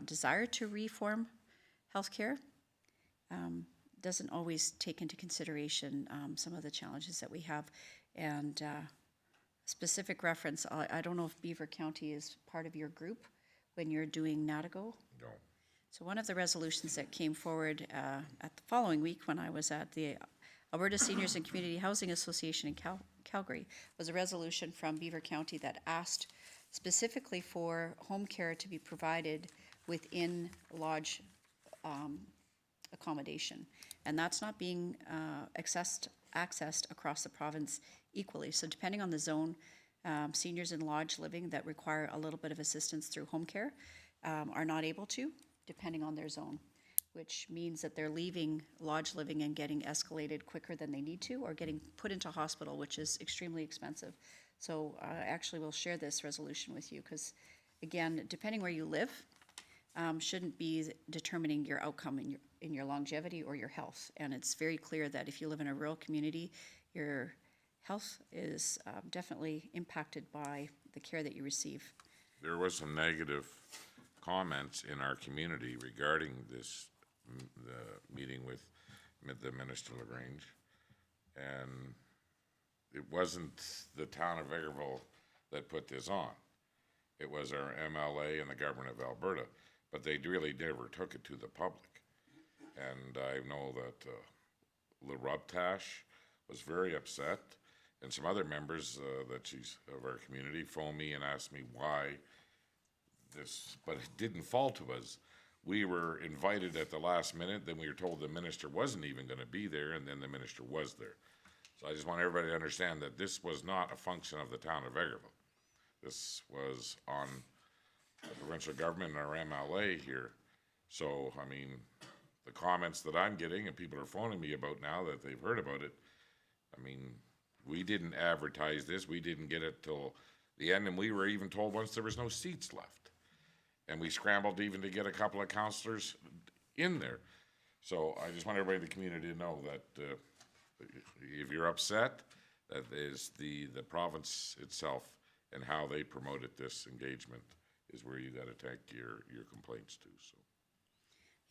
desire to reform healthcare doesn't always take into consideration some of the challenges that we have. And specific reference, I don't know if Beaver County is part of your group when you're doing NATIGO. No. So one of the resolutions that came forward at the following week when I was at the Alberta Seniors and Community Housing Association in Calgary was a resolution from Beaver County that asked specifically for home care to be provided within lodge accommodation. And that's not being accessed across the province equally. So depending on the zone, seniors in lodge living that require a little bit of assistance through home care are not able to, depending on their zone, which means that they're leaving lodge living and getting escalated quicker than they need to, or getting put into hospital, which is extremely expensive. So I actually will share this resolution with you because, again, depending where you live, shouldn't be determining your outcome in your longevity or your health. And it's very clear that if you live in a rural community, your health is definitely impacted by the care that you receive. There was some negative comments in our community regarding this, the meeting with the Minister LaGrange. And it wasn't the town of Vegreville that put this on. It was our MLA and the government of Alberta, but they really never took it to the public. And I know that LaRubtash was very upset, and some other members that she's of our community phoned me and asked me why this, but it didn't fall to us. We were invited at the last minute, then we were told the minister wasn't even gonna be there, and then the minister was there. So I just want everybody to understand that this was not a function of the town of Vegreville. This was on the provincial government and our MLA here. So, I mean, the comments that I'm getting and people are phoning me about now that they've heard about it, I mean, we didn't advertise this, we didn't get it till the end, and we were even told once there was no seats left. And we scrambled even to get a couple of counselors in there. So I just want everybody in the community to know that if you're upset, that is the province itself and how they promoted this engagement is where you gotta take your complaints to, so.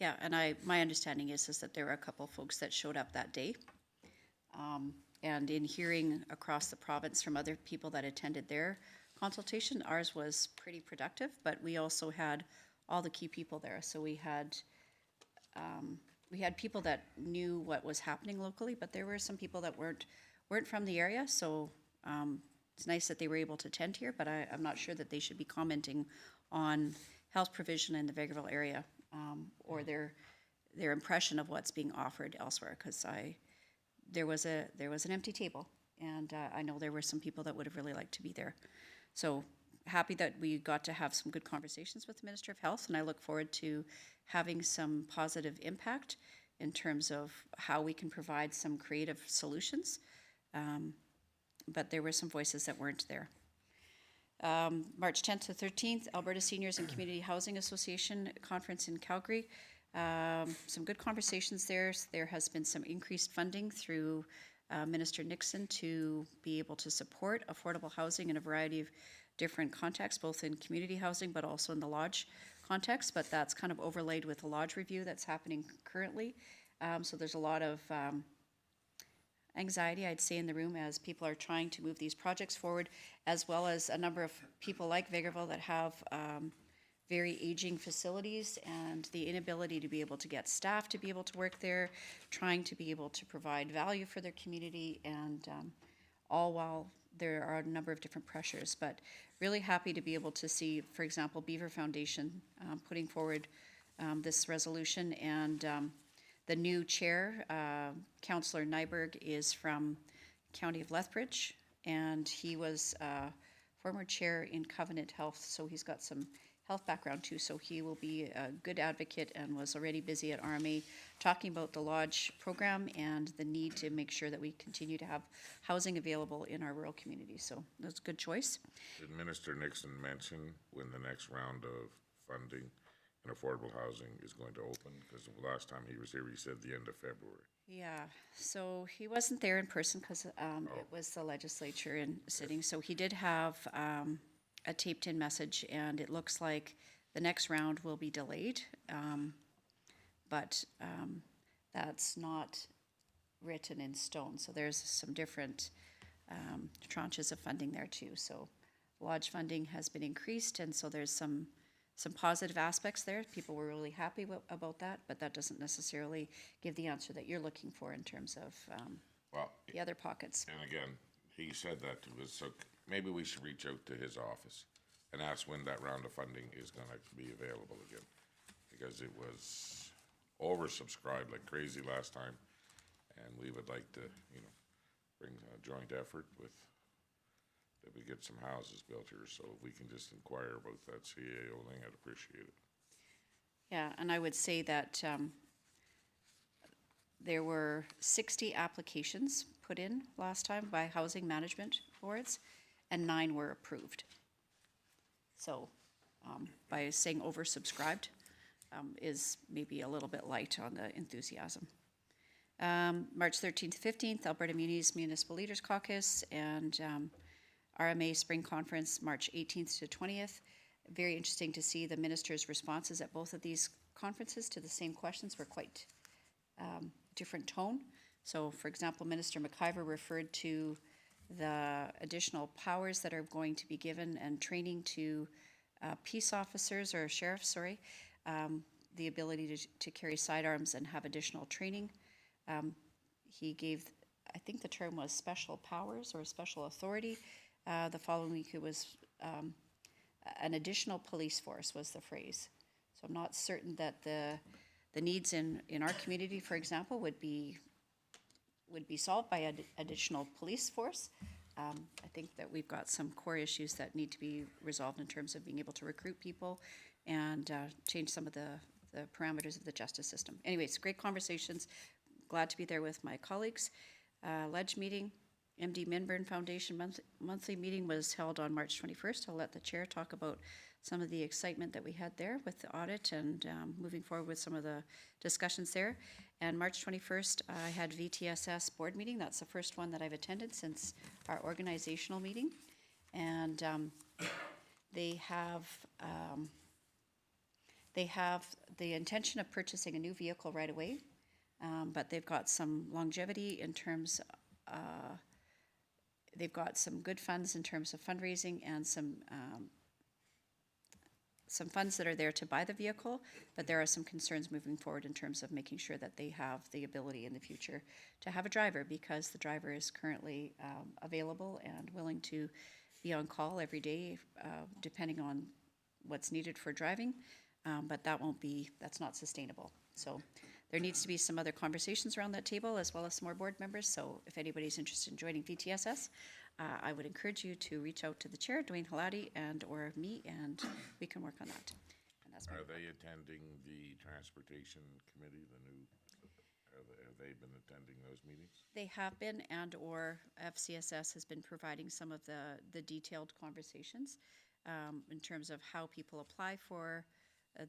Yeah, and my understanding is that there were a couple folks that showed up that day. And in hearing across the province from other people that attended their consultation, ours was pretty productive, but we also had all the key people there. So we had people that knew what was happening locally, but there were some people that weren't from the area. So it's nice that they were able to attend here, but I'm not sure that they should be commenting on health provision in the Vegreville area or their impression of what's being offered elsewhere. Because there was an empty table, and I know there were some people that would have really liked to be there. So happy that we got to have some good conversations with the Minister of Health, and I look forward to having some positive impact in terms of how we can provide some creative solutions. But there were some voices that weren't there. March 10th to 13th, Alberta Seniors and Community Housing Association Conference in Calgary. Some good conversations there. There has been some increased funding through Minister Nixon to be able to support affordable housing in a variety of different contexts, both in community housing but also in the lodge context. But that's kind of overlaid with the lodge review that's happening currently. So there's a lot of anxiety, I'd say, in the room as people are trying to move these projects forward, as well as a number of people like Vegreville that have very aging facilities and the inability to be able to get staff to be able to work there, trying to be able to provide value for their community, and all while there are a number of different pressures. But really happy to be able to see, for example, Beaver Foundation putting forward this resolution, and the new chair, Councillor Nyberg, is from County of Lethbridge, and he was former chair in Covenant Health, so he's got some health background too, so he will be a good advocate and was already busy at RMA talking about the lodge program and the need to make sure that we continue to have housing available in our rural communities. So that's a good choice. Did Minister Nixon mention when the next round of funding in affordable housing is going to open? Because the last time he was here, he said the end of February. Yeah, so he wasn't there in person because it was the legislature in sitting. So he did have a taped-in message, and it looks like the next round will be delayed. But that's not written in stone. So there's some different tranches of funding there too. So lodge funding has been increased, and so there's some positive aspects there. People were really happy about that, but that doesn't necessarily give the answer that you're looking for in terms of Well, the other pockets. and again, he said that to us, so maybe we should reach out to his office and ask when that round of funding is gonna be available again. Because it was oversubscribed like crazy last time, and we would like to, bring a joint effort with, that we get some houses built here, so if we can just inquire about that CAO thing, I'd appreciate it. Yeah, and I would say that there were 60 applications put in last time by housing management boards, and 9 were approved. So by saying oversubscribed is maybe a little bit light on the enthusiasm. March 13th, 15th, Alberta Muni's Municipal Leaders Caucus, and RMA Spring Conference, March 18th to 20th. Very interesting to see the ministers' responses at both of these conferences to the same questions were quite different tone. So, for example, Minister McIver referred to the additional powers that are going to be given and training to peace officers, or sheriffs, the ability to carry sidearms and have additional training. He gave, I think the term was special powers or special authority. The following week, it was an additional police force was the phrase. So I'm not certain that the needs in our community, for example, would be solved by an additional police force. I think that we've got some core issues that need to be resolved in terms of being able to recruit people and change some of the parameters of the justice system. Anyways, great conversations. Glad to be there with my colleagues. Ledge meeting, MD Minburn Foundation monthly meeting was held on March 21st. I'll let the chair talk about some of the excitement that we had there with the audit and moving forward with some of the discussions there. And March 21st, I had VTSS board meeting. That's the first one that I've attended since our organizational meeting. And they have the intention of purchasing a new vehicle right away, but they've got some longevity in terms, they've got some good funds in terms of fundraising and some funds that are there to buy the vehicle, but there are some concerns moving forward in terms of making sure that they have the ability in the future to have a driver, because the driver is currently available and willing to be on call every day, depending on what's needed for driving, but that's not sustainable. So there needs to be some other conversations around that table, as well as some more board members. So if anybody's interested in joining VTSS, I would encourage you to reach out to the chair, Dwayne Halati, and or me, and we can work on that. And that's my Are they attending the transportation committee, have they been attending those meetings? They have been, and or FCSS has been providing some of the detailed conversations in terms of how people apply for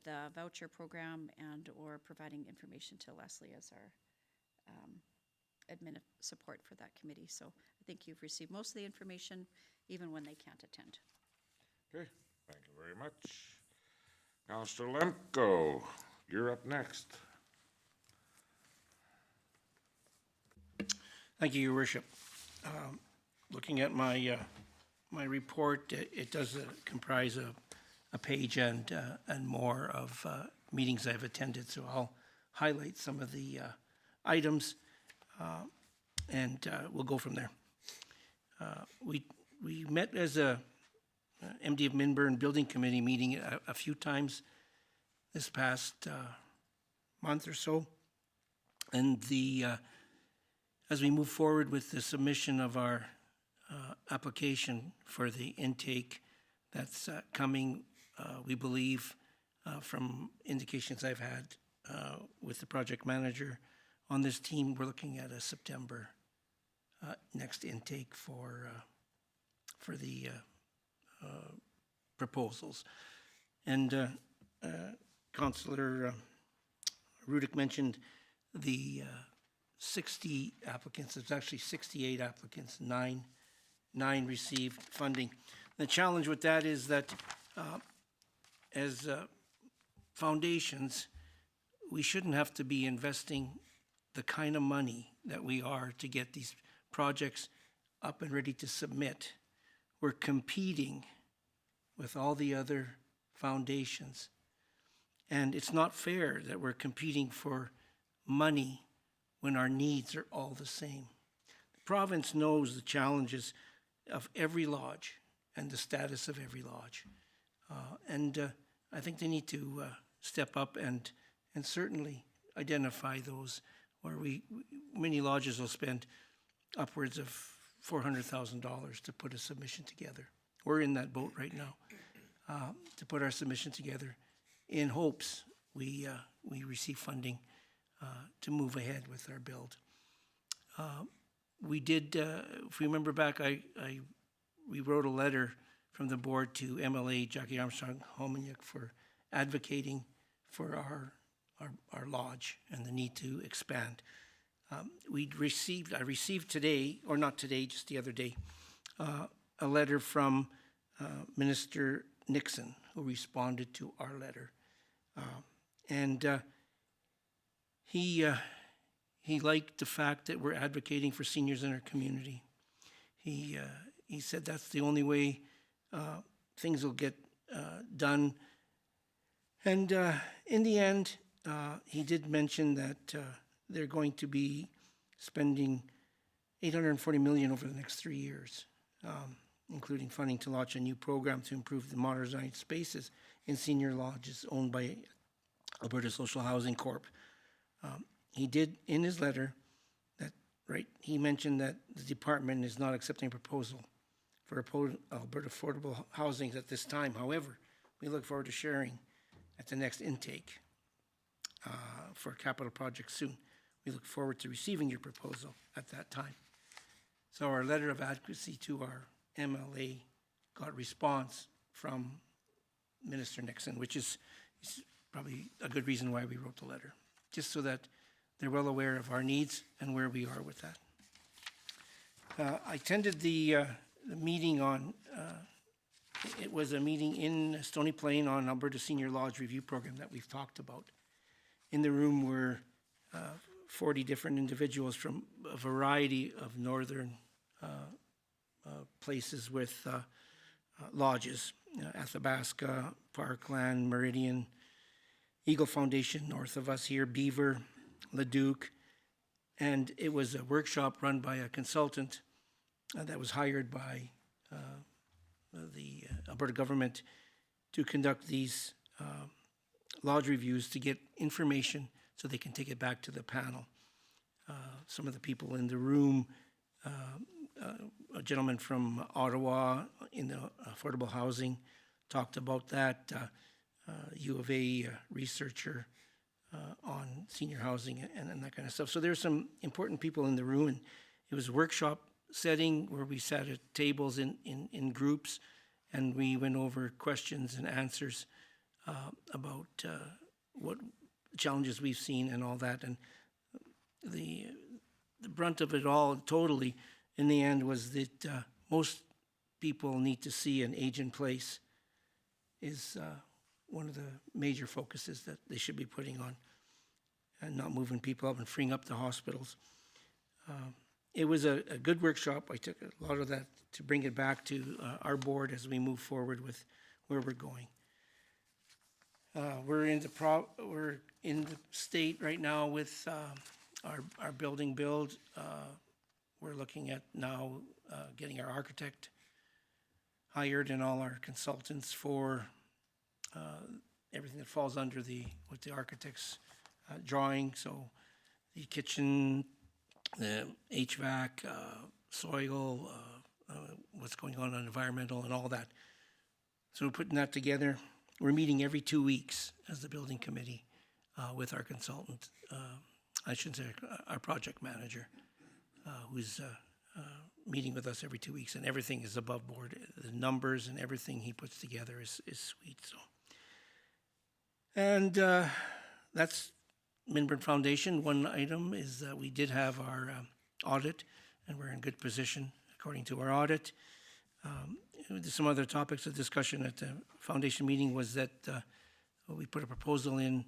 the voucher program, and or providing information to Leslie as our admin support for that committee. So I think you've received most of the information, even when they can't attend. Okay, thank you very much. Councillor Lemko, you're up next. Thank you, Your Worship. Looking at my my report, it does comprise a page and more of meetings I've attended, so I'll highlight some of the items, and we'll go from there. We met as a MD of Minburn Building Committee meeting a few times this past month or so, and as we move forward with the submission of our application for the intake that's coming, we believe, from indications I've had with the project manager on this team, we're looking at a September next intake for the proposals. And Councillor Rudick mentioned the 60 applicants. There's actually 68 applicants, nine received funding. The challenge with that is that as foundations, we shouldn't have to be investing the kind of money that we are to get these projects up and ready to submit. We're competing with all the other foundations. And it's not fair that we're competing for money when our needs are all the same. The province knows the challenges of every lodge and the status of every lodge. And I think they need to step up and certainly identify those where many lodges will spend upwards of $400,000 to put a submission together. We're in that boat right now, to put our submission together in hopes we receive funding to move ahead with our build. We did, if we remember back, we wrote a letter from the board to MLA Jackie Armstrong-Homanyuk for advocating for our lodge and the need to expand. I received today, or not today, just the other day, a letter from Minister Nixon, who responded to our letter. And he liked the fact that we're advocating for seniors in our community. He said that's the only way things will get done And in the end, he did mention that they're going to be spending $840 million over the next 3 years, including funding to launch a new program to improve the modernized spaces in senior lodges owned by Alberta Social Housing Corp. He did, in his letter, he mentioned that the department is not accepting a proposal for Alberta affordable housing at this time. However, we look forward to sharing at the next intake for a capital project soon. We look forward to receiving your proposal at that time. So our letter of advocacy to our MLA got response from Minister Nixon, which is probably a good reason why we wrote the letter, just so that they're well aware of our needs and where we are with that. I attended the meeting on, it was a meeting in Stony Plain on Alberta Senior Lodge Review Program that we've talked about. In the room were 40 different individuals from a variety of northern places with lodges, Athabasca, Parkland, Meridian, Eagle Foundation north of us here, Beaver, Leduc, and it was a workshop run by a consultant that was hired by the Alberta government to conduct these lodge reviews to get information so they can take it back to the panel. Some of the people in the room, a gentleman from Ottawa in the affordable housing talked about that, U of A researcher on senior housing and that kind of stuff. So there's some important people in the room, and it was a workshop setting where we sat at tables in groups, and we went over questions and answers about what challenges we've seen and all that. And the brunt of it all totally in the end was that most people need to see an age in place is one of the major focuses that they should be putting on, and not moving people up and freeing up the hospitals. It was a good workshop. I took a lot of that to bring it back to our board as we move forward with where we're going. We're in the state right now with our building build. We're looking at now getting our architect hired and all our consultants for everything that falls under what the architect's drawing. So the kitchen, the HVAC, soil, what's going on environmental and all that. So we're putting that together. We're meeting every 2 weeks as the building committee with our consultant, I should say our project manager, who's meeting with us every 2 weeks, and everything is above board. The numbers and everything he puts together is sweet. So, and that's Minburn Foundation. One item is that we did have our audit, and we're in good position according to our audit. Some other topics of discussion at the foundation meeting was that we put a proposal in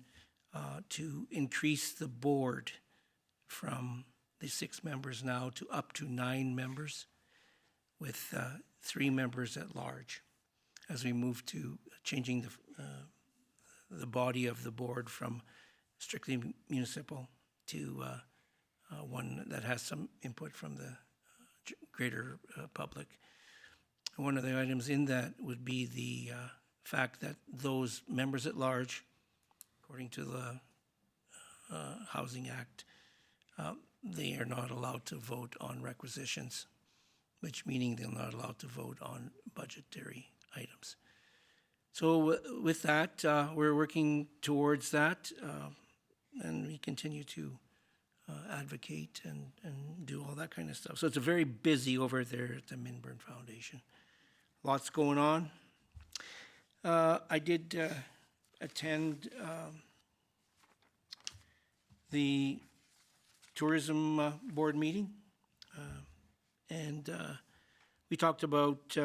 to increase the board from the 6 members now to up to 9 members, with 3 members at large, as we move to changing the body of the board from strictly municipal to one that has some input from the greater public. One of the items in that would be the fact that those members at large, according to the Housing Act, they are not allowed to vote on requisitions, which meaning they're not allowed to vote on budgetary items. So with that, we're working towards that, and we continue to advocate and do all that kind of stuff. So it's a very busy over there at the Minburn Foundation. Lots going on. I did attend the tourism board meeting, and we talked about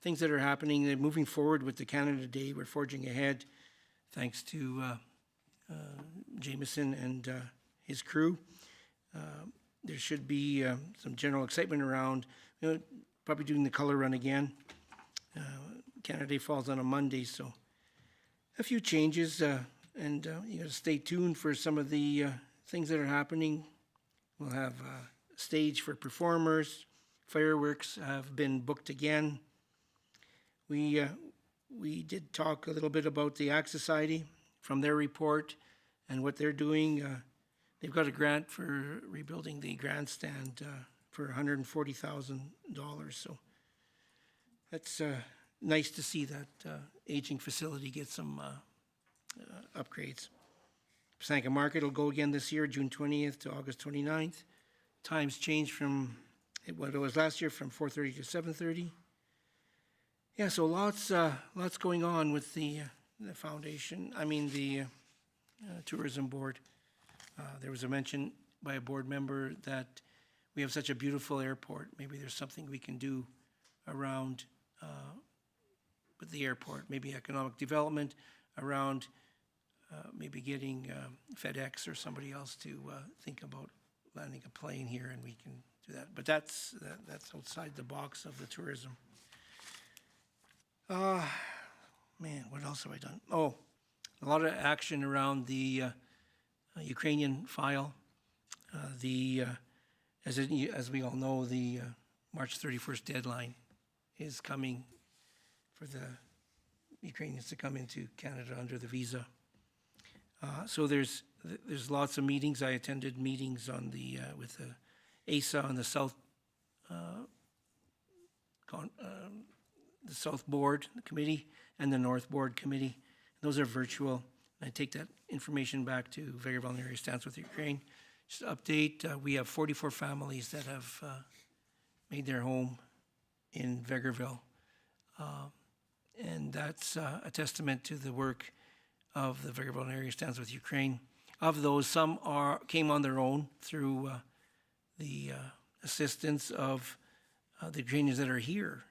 things that are happening. They're moving forward with the Canada Day. We're forging ahead, thanks to Jameson and his crew. There should be some general excitement around, probably doing the color run again. Canada Day falls on a Monday, so a few changes, and you got to stay tuned for some of the things that are happening. We'll have a stage for performers. Fireworks have been booked again. We did talk a little bit about the Axe Society from their report and what they're doing. They've got a grant for rebuilding the grandstand for $140,000. So that's nice to see that aging facility get some upgrades. Sanka Market will go again this year, June 20th to August 29th. Times changed from what it was last year, from 4:30 to 7:30. Yeah, so lots going on with the foundation. I mean the tourism board. There was a mention by a board member that we have such a beautiful airport. Maybe there's something we can do around with the airport. Maybe economic development around maybe getting FedEx or somebody else to think about landing a plane here, and we can do that. But that's outside the box of the tourism. Man, what else have I done? Oh, a lot of action around the Ukrainian file. As we all know, the March 31st deadline is coming for the Ukrainians to come into Canada under the visa. So there's lots of meetings. I attended meetings on with the ASA on the South Board Committee and the North Board Committee. Those are virtual. I take that information back to Vegreville area stands with Ukraine. Just to update, we have 44 families that have made their home in Vegreville. And that's a testament to the work of the Vegreville area stands with Ukraine. Of those, some came on their own through the assistance of the Ukrainians that are here.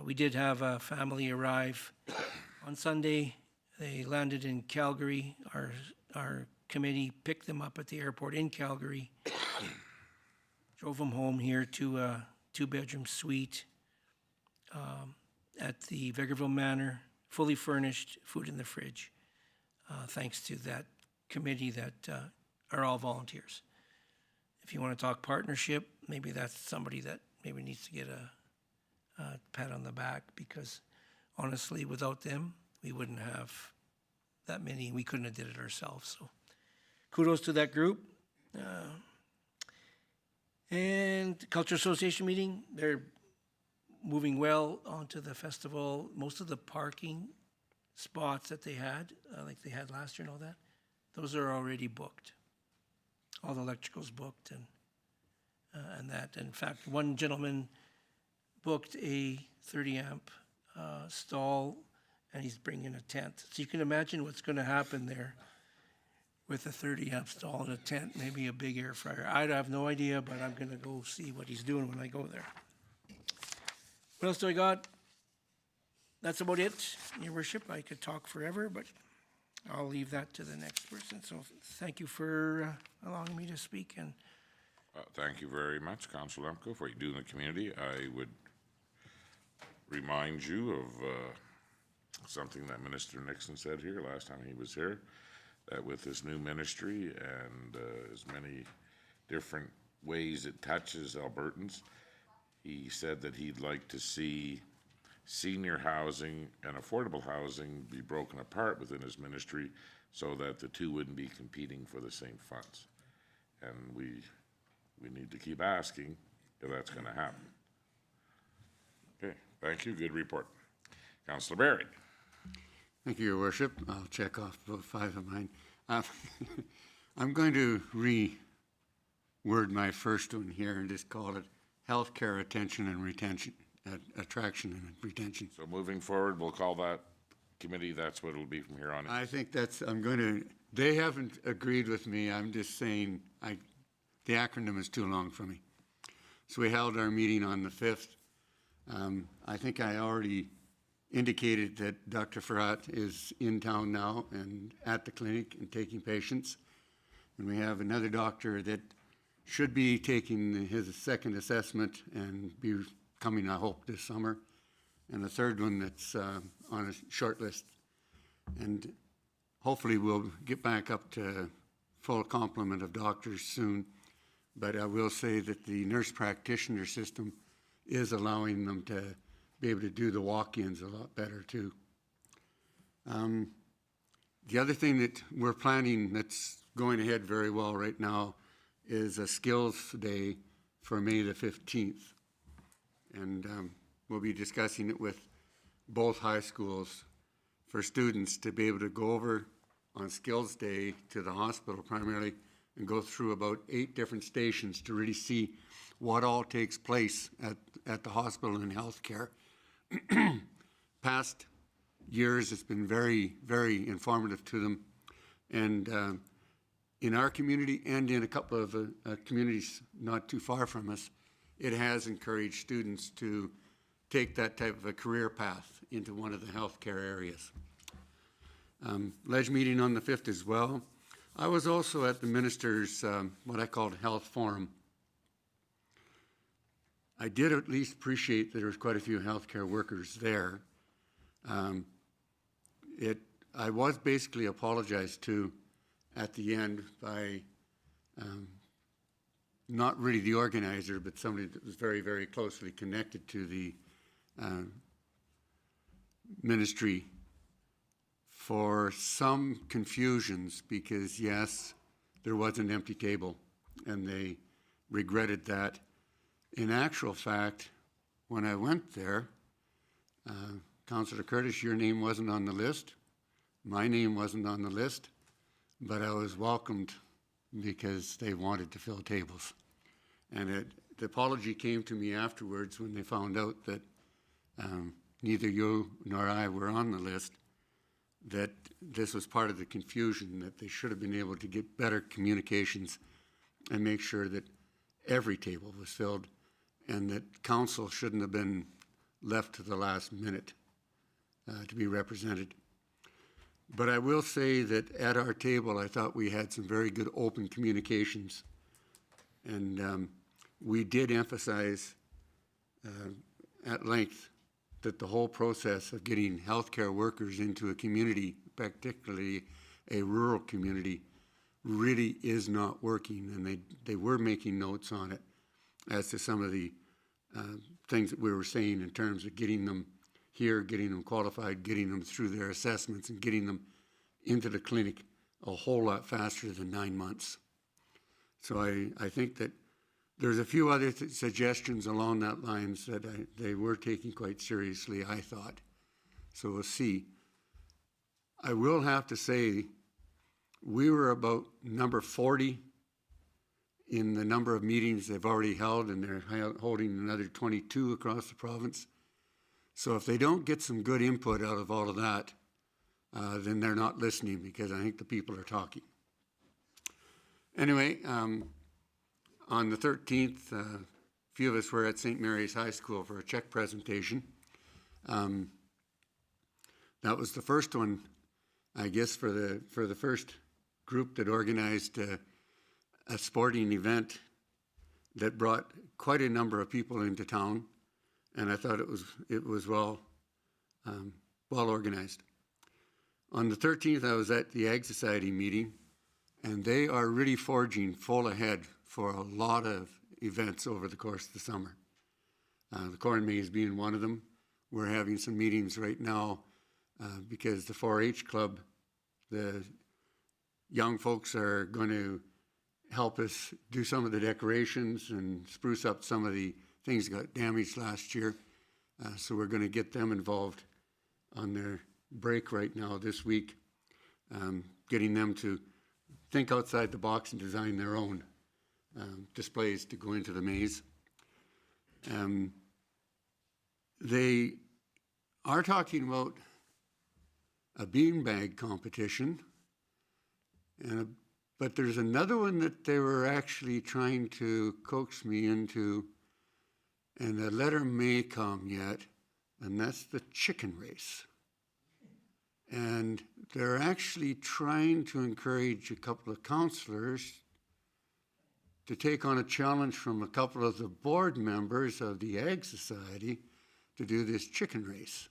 We did have a family arrive on Sunday. They landed in Calgary. Our committee picked them up at the airport in Calgary, drove them home here to a 2-bedroom suite at the Vegreville Manor, fully furnished, food in the fridge, thanks to that committee that are all volunteers. If you want to talk partnership, maybe that's somebody that maybe needs to get a pat on the back, because honestly, without them, we wouldn't have that many. We couldn't have did it ourselves. So kudos to that group. And Culture Association meeting, they're moving well onto the festival. Most of the parking spots that they had, like they had last year and all that, those are already booked. All the electrical's booked and that. In fact, one gentleman booked a 30-amp stall, and he's bringing a tent. So you can imagine what's going to happen there with a 30-amp stall and a tent, maybe a big air fryer. I have no idea, but I'm going to go see what he's doing when I go there. What else do I got? That's about it, Your Worship. I could talk forever, but I'll leave that to the next person. So thank you for allowing me to speak. And Thank you very much, Councilor Lemko, for what you do in the community. I would remind you of something that Minister Nixon said here last time he was here, that with this new ministry and as many different ways it touches Albertans, he said that he'd like to see senior housing and affordable housing be broken apart within his ministry so that the two wouldn't be competing for the same funds. And we need to keep asking if that's going to happen. Okay, thank you. Good report. Councilor Barry. Thank you, Your Worship. I'll check off about 5 of mine. I'm going to reword my first one here and just call it healthcare attention and retention, attraction and retention. So moving forward, we'll call that committee, that's what it'll be from here on in. I think they haven't agreed with me. I'm just saying, the acronym is too long for me. So we held our meeting on the 5th. I think I already indicated that Dr. Farrat is in town now and at the clinic and taking patients. And we have another doctor that should be taking his second assessment and be coming, I hope, this summer. And a third one that's on a short list. And hopefully we'll get back up to full complement of doctors soon. But I will say that the nurse practitioner system is allowing them to be able to do the walk-ins a lot better too. The other thing that we're planning that's going ahead very well right now is a skills day for May the 15th. And we'll be discussing it with both high schools for students to be able to go over on skills day to the hospital primarily and go through about 8 different stations to really see what all takes place at the hospital in healthcare. Past years, it's been very, very informative to them. And in our community and in a couple of communities not too far from us, it has encouraged students to take that type of a career path into one of the healthcare areas. Ledge meeting on the 5th as well. I was also at the minister's, what I called health forum. I did at least appreciate that there was quite a few healthcare workers there. I was basically apologized to at the end by not really the organizer, but somebody that was very, very closely connected to the ministry for some confusions because, yes, there was an empty table and they regretted that. In actual fact, when I went there, Councillor Curtis, your name wasn't on the list. My name wasn't on the list, but I was welcomed because they wanted to fill tables. And the apology came to me afterwards when they found out that neither you nor I were on the list, that this was part of the confusion, that they should have been able to get better communications and make sure that every table was filled and that council shouldn't have been left to the last minute to be represented. But I will say that at our table, I thought we had some very good open communications. And we did emphasize at length that the whole process of getting healthcare workers into a community, particularly a rural community, really is not working. And they were making notes on it as to some of the things that we were saying in terms of getting them here, getting them qualified, getting them through their assessments, and getting them into the clinic a whole lot faster than 9 months. So I think that there's a few other suggestions along that lines that they were taking quite seriously, I thought. So we'll see. I will have to say we were about number 40 in the number of meetings they've already held, and they're holding another 22 across the province. So if they don't get some good input out of all of that, then they're not listening, because I think the people are talking. Anyway, on the 13th, a few of us were at St. Mary's High School for a check presentation. That was the first one, I guess, for the first group that organized a sporting event that brought quite a number of people into town, and I thought it was well organized. On the 13th, I was at the Ag Society meeting, and they are really forging full ahead for a lot of events over the course of the summer. The corn maze being one of them. We're having some meetings right now because the 4-H club, the young folks are going to help us do some of the decorations and spruce up some of the things that got damaged last year. So we're going to get them involved on their break right now this week, getting them to think outside the box and design their own displays to go into the maze. They are talking about a beanbag competition, but there's another one that they were actually trying to coax me into, and the letter may come yet, and that's the chicken race. And they're actually trying to encourage a couple of councillors to take on a challenge from a couple of the board members of the Ag Society to do this chicken race.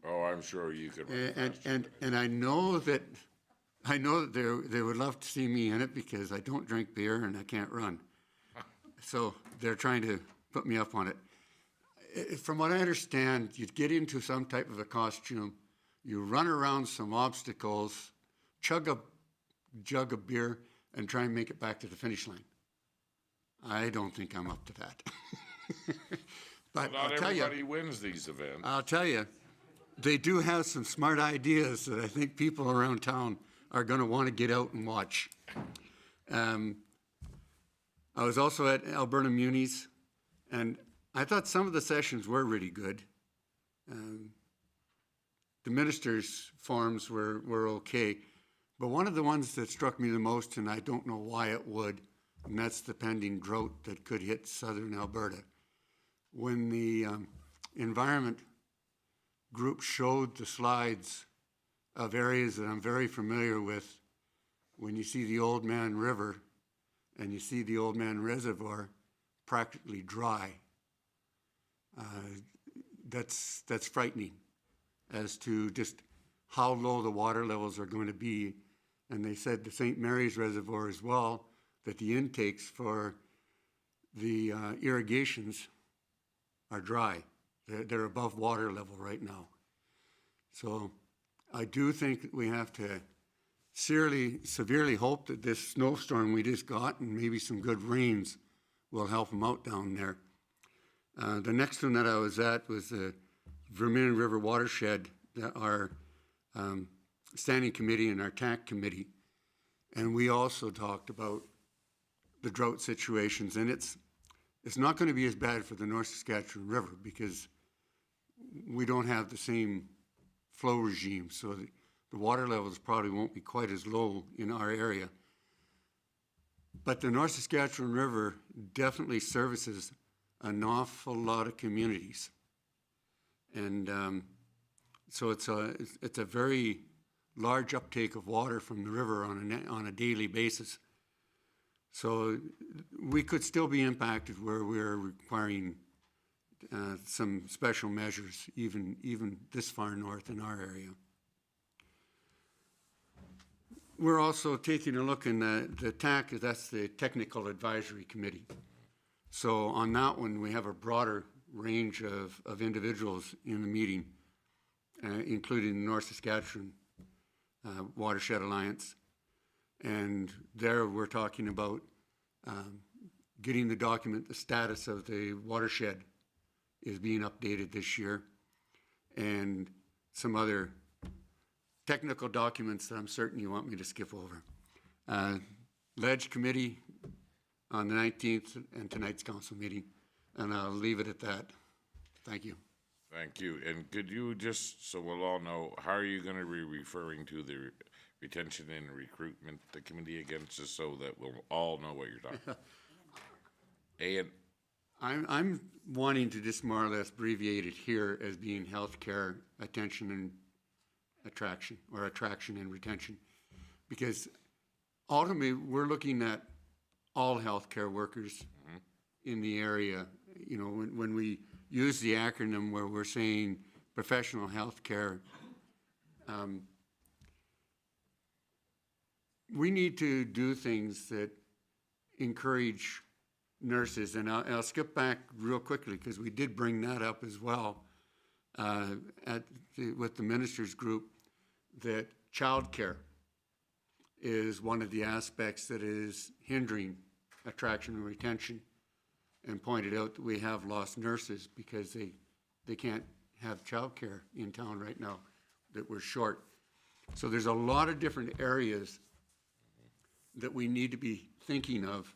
Oh, I'm sure you could run faster. And I know that they would love to see me in it because I don't drink beer and I can't run. So they're trying to put me up on it. From what I understand, you get into some type of a costume, you run around some obstacles, chug a jug of beer, and try and make it back to the finish line. I don't think I'm up to that. But Not I'll tell you, everybody wins these events. I'll tell you, they do have some smart ideas that I think people around town are going to want to get out and watch. I was also at Alberta Munis, and I thought some of the sessions were really good. The ministers' forums were okay, but one of the ones that struck me the most, and I don't know why it would, and that's the pending drought that could hit southern Alberta. When the environment group showed the slides of areas that I'm very familiar with, when you see the Old Man River and you see the Old Man Reservoir practically dry, that's frightening as to just how low the water levels are going to be. And they said the St. Mary's Reservoir as well, that the intakes for the irrigations are dry. They're above water level right now. So I do think that we have to severely hope that this snowstorm we just got and maybe some good rains will help them out down there. The next one that I was at was the Vermilion River Watershed, our standing committee and our TAC committee. And we also talked about the drought situations, and it's not going to be as bad for the North Saskatchewan River because we don't have the same flow regime, so the water levels probably won't be quite as low in our area. But the North Saskatchewan River definitely services an awful lot of communities. And so it's a very large uptake of water from the river on a daily basis. So we could still be impacted where we're requiring some special measures, even this far north in our area. We're also taking a look in the TAC, that's the Technical Advisory Committee. So on that one, we have a broader range of individuals in the meeting, including the North Saskatchewan Watershed Alliance. And there we're talking about getting the document, the status of the watershed is being updated this year, and some other technical documents that I'm certain you want me to skip over. Ledge Committee on the 19th and tonight's council meeting, and I'll leave it at that. Thank you. Thank you. And could you just, so we'll all know, how are you going to be referring to the retention and recruitment, the committee again, just so that we'll all know what you're talking about? And I'm wanting to just more or less abbreviate it here as being healthcare, attention and attraction, or attraction and retention. Because ultimately, we're looking at all healthcare workers in the area. You know, when we use the acronym where we're saying professional healthcare, we need to do things that encourage nurses, and I'll skip back real quickly because we did bring that up as well with the ministers group, that childcare is one of the aspects that is hindering attraction and retention, and pointed out that we have lost nurses because they can't have childcare in town right now, that we're short. So there's a lot of different areas that we need to be thinking of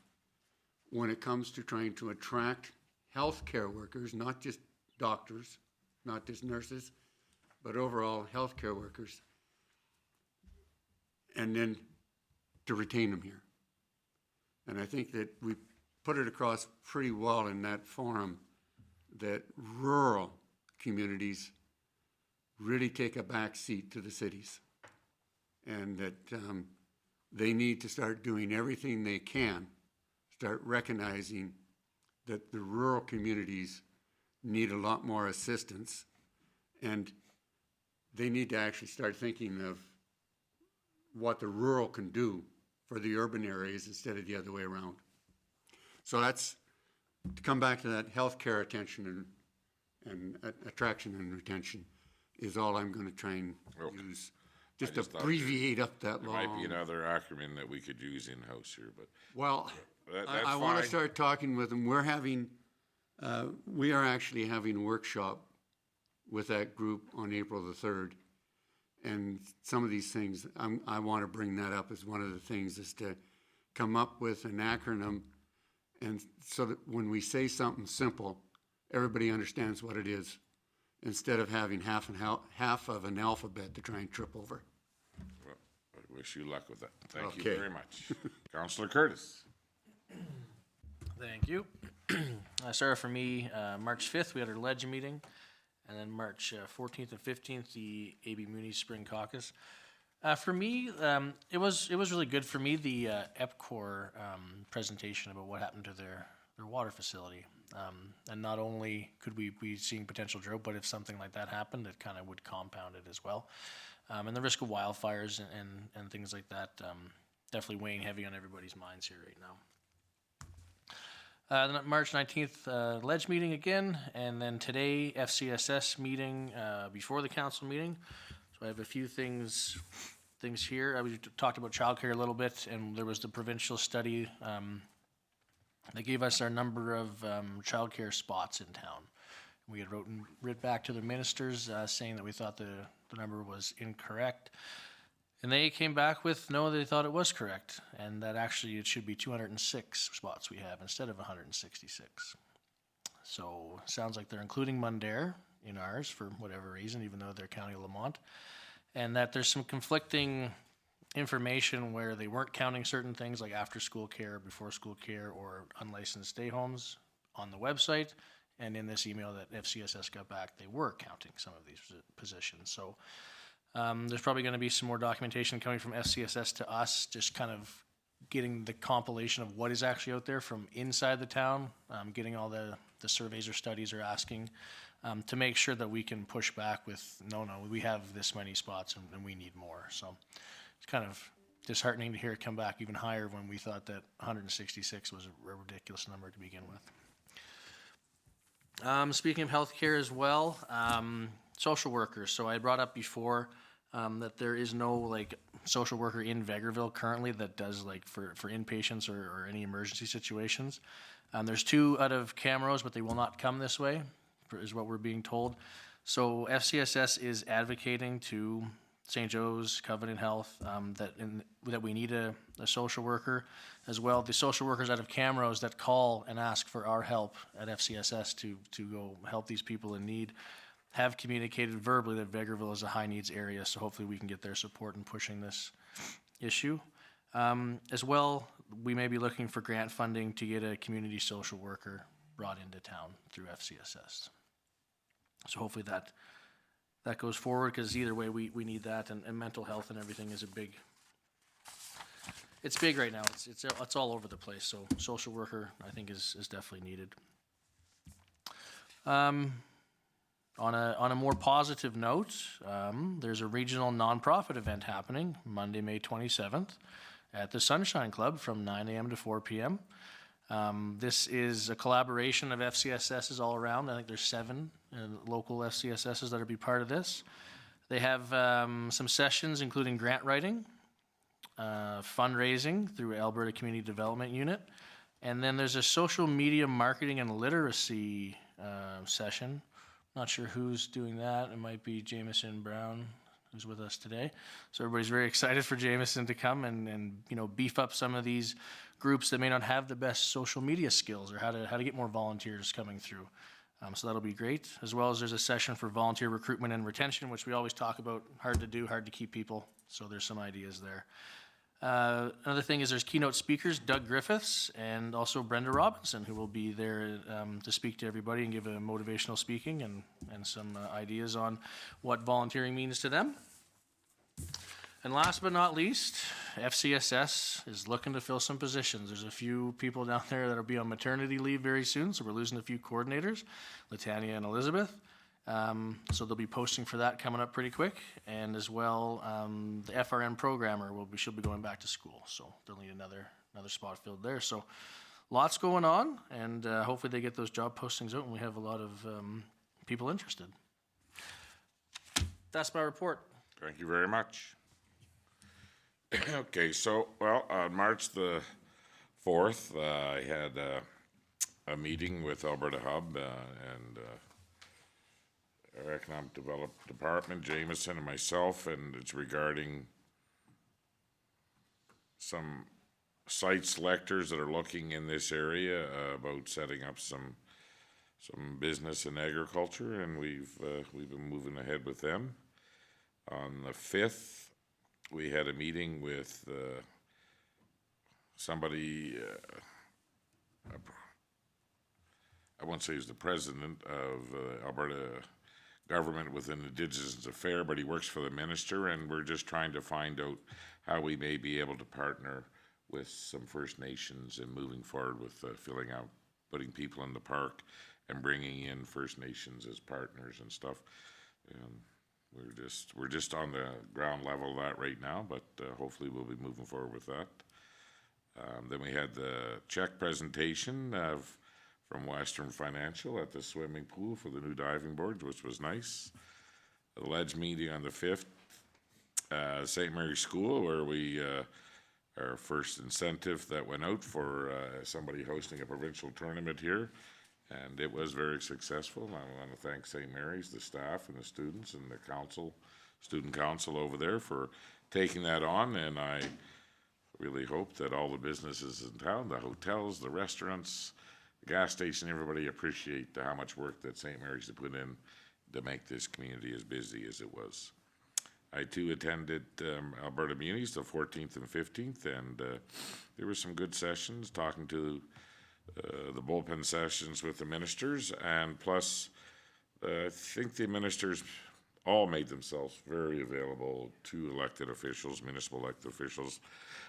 when it comes to trying to attract healthcare workers, not just doctors, not just nurses, but overall healthcare workers, and then to retain them here. And I think that we put it across pretty well in that forum that rural communities really take a back seat to the cities, and that they need to start doing everything they can, start recognizing that the rural communities need a lot more assistance. And they need to actually start thinking of what the rural can do for the urban areas instead of the other way around. So that's, to come back to that healthcare attention and attraction and retention is all I'm gonna try and Okay. use. Just just thought abbreviate up that There might be long. another acronym that we could use in-house here, but Well, that's I wanna fine. start talking with them. We are actually having a workshop with that group on April the 3rd. And some of these things, I want to bring that up as one of the things, is to come up with an acronym, and so that when we say something simple, everybody understands what it is, instead of having half of an alphabet to try and trip over. Well, I wish you luck with that. Thank you Okay. very much. Counselor Curtis. Thank you. Sarah, for me, March 5th, we had our ledge meeting, and then March 14th and 15th, the AB Muni Spring Caucus. For me, it was really good for me, the EPCOR presentation about what happened to their water facility. And not only could we be seeing potential drought, but if something like that happened, it kind of would compound it as well. And the risk of wildfires and things like that, definitely weighing heavy on everybody's minds here right now. Then March 19th, ledge meeting again, and then today, FCSS meeting before the council meeting. So I have a few things here. We talked about childcare a little bit, and there was the provincial study that gave us our number of childcare spots in town. We had written back to the ministers saying that we thought the number was incorrect. And they came back with, no, they thought it was correct, and that actually it should be 206 spots we have instead of 166. So sounds like they're including Mundare in ours for whatever reason, even though they're County Lamont, and that there's some conflicting information where they weren't counting certain things like after-school care, before-school care, or unlicensed stay homes on the website, and in this email that FCSS got back, they were counting some of these positions. So there's probably going to be some more documentation coming from FCSS to us, just kind of getting the compilation of what is actually out there from inside the town, getting all the surveys or studies are asking, to make sure that we can push back with, no, we have this many spots and we need more. So it's kind of disheartening to hear it come back even higher when we thought that 166 was a ridiculous number to begin with. Speaking of healthcare as well, social workers. So I brought up before that there is no like social worker in Vegreville currently that does like for inpatients or any emergency situations. There's 2 out of Camrose, but they will not come this way, is what we're being told. So FCSS is advocating to St. Joe's, Covenant Health, that we need a social worker as well. The social workers out of Camrose that call and ask for our help at FCSS to go help these people in need have communicated verbally that Vegreville is a high needs area, so hopefully we can get their support in pushing this issue. As well, we may be looking for grant funding to get a community social worker brought into town through FCSS. So hopefully that goes forward, because either way we need that, and mental health and everything is it's big right now. It's all over the place, so social worker I think is definitely needed. On a more positive note, there's a regional nonprofit event happening Monday, May 27th at the Sunshine Club from 9 a.m. to 4 p.m. This is a collaboration of FCSSs all around. I think there's 7 local FCSSs that will be part of this. They have some sessions including grant writing, fundraising through Alberta Community Development Unit, and then there's a social media marketing and literacy session. Not sure who's doing that. It might be Jameson Brown, who's with us today. So everybody's very excited for Jameson to come and beef up some of these groups that may not have the best social media skills, or how to get more volunteers coming through. So that'll be great. As well as there's a session for volunteer recruitment and retention, which we always talk about, hard to do, hard to keep people. So there's some ideas there. Another thing is there's keynote speakers, Doug Griffiths, and also Brenda Robinson, who will be there to speak to everybody and give a motivational speaking and some ideas on what volunteering means to them. And last but not least, FCSS is looking to fill some positions. There's a few people down there that will be on maternity leave very soon, so we're losing a few coordinators, Latanya and Elizabeth. So they'll be posting for that coming up pretty quick, and as well, the FRN programmer should be going back to school, so they'll need another spot filled there. So lots going on, and hopefully they get those job postings out, and we have a lot of people interested. That's my report. Thank you very much. Okay, so, well, on March the 4th, I had a meeting with Alberta Hub and our Economic Development Department, Jameson and myself, and it's regarding some site selectors that are looking in this area about setting up some business in agriculture, and we've been moving ahead with them. On the 5th, we had a meeting with somebody, I won't say he's the president of Alberta government within Indigenous Affairs, but he works for the minister, and we're just trying to find out how we may be able to partner with some First Nations in moving forward with filling out, putting people in the park and bringing in First Nations as partners and stuff. And we're just on the ground level of that right now, but hopefully we'll be moving forward with that. Then we had the check presentation from Western Financial at the swimming pool for the new diving boards, which was nice. The Ledge meeting on the 5th, St. Mary's School, where we, our first incentive that went out for somebody hosting a provincial tournament here, and it was very successful. I want to thank St. Mary's, the staff and the students and the council, student council over there for taking that on, and I really hope that all the businesses in town, the hotels, the restaurants, the gas station, everybody appreciate how much work that St. Mary's has put in to make this community as busy as it was. I too attended Alberta Munis the 14th and 15th, and there were some good sessions talking to the bullpen sessions with the ministers, and plus I think the ministers all made themselves very available to elected officials, municipal elected officials,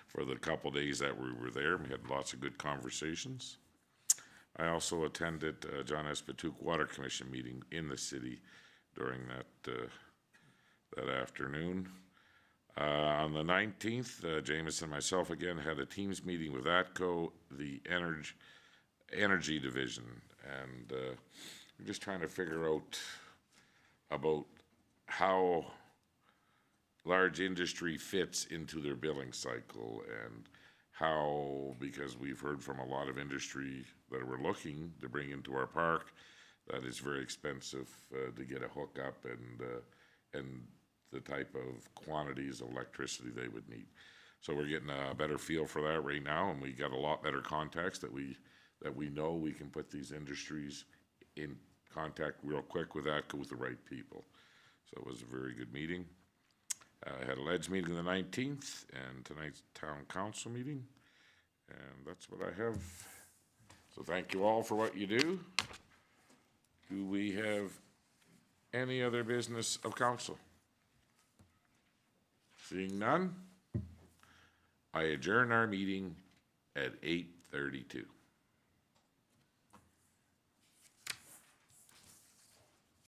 for the couple days that we were there. We had lots of good conversations. I also attended John S. Patuque Water Commission meeting in the city during that afternoon. On the 19th, Jameson and myself again had a Teams meeting with ATCO, the energy division, and we're just trying to figure out about how large industry fits into their billing cycle, and how, because we've heard from a lot of industry that we're looking to bring into our park, that it's very expensive to get a hookup and the type of quantities of electricity they would need. So we're getting a better feel for that right now, and we got a lot better contacts that we know we can put these industries in contact real quick with that, with the right people. So it was a very good meeting. I had a Ledge meeting the 19th, and tonight's town council meeting, and that's what I have. So thank you all for what you do. Do we have any other business of council? Seeing none, I adjourn our meeting at 8:32.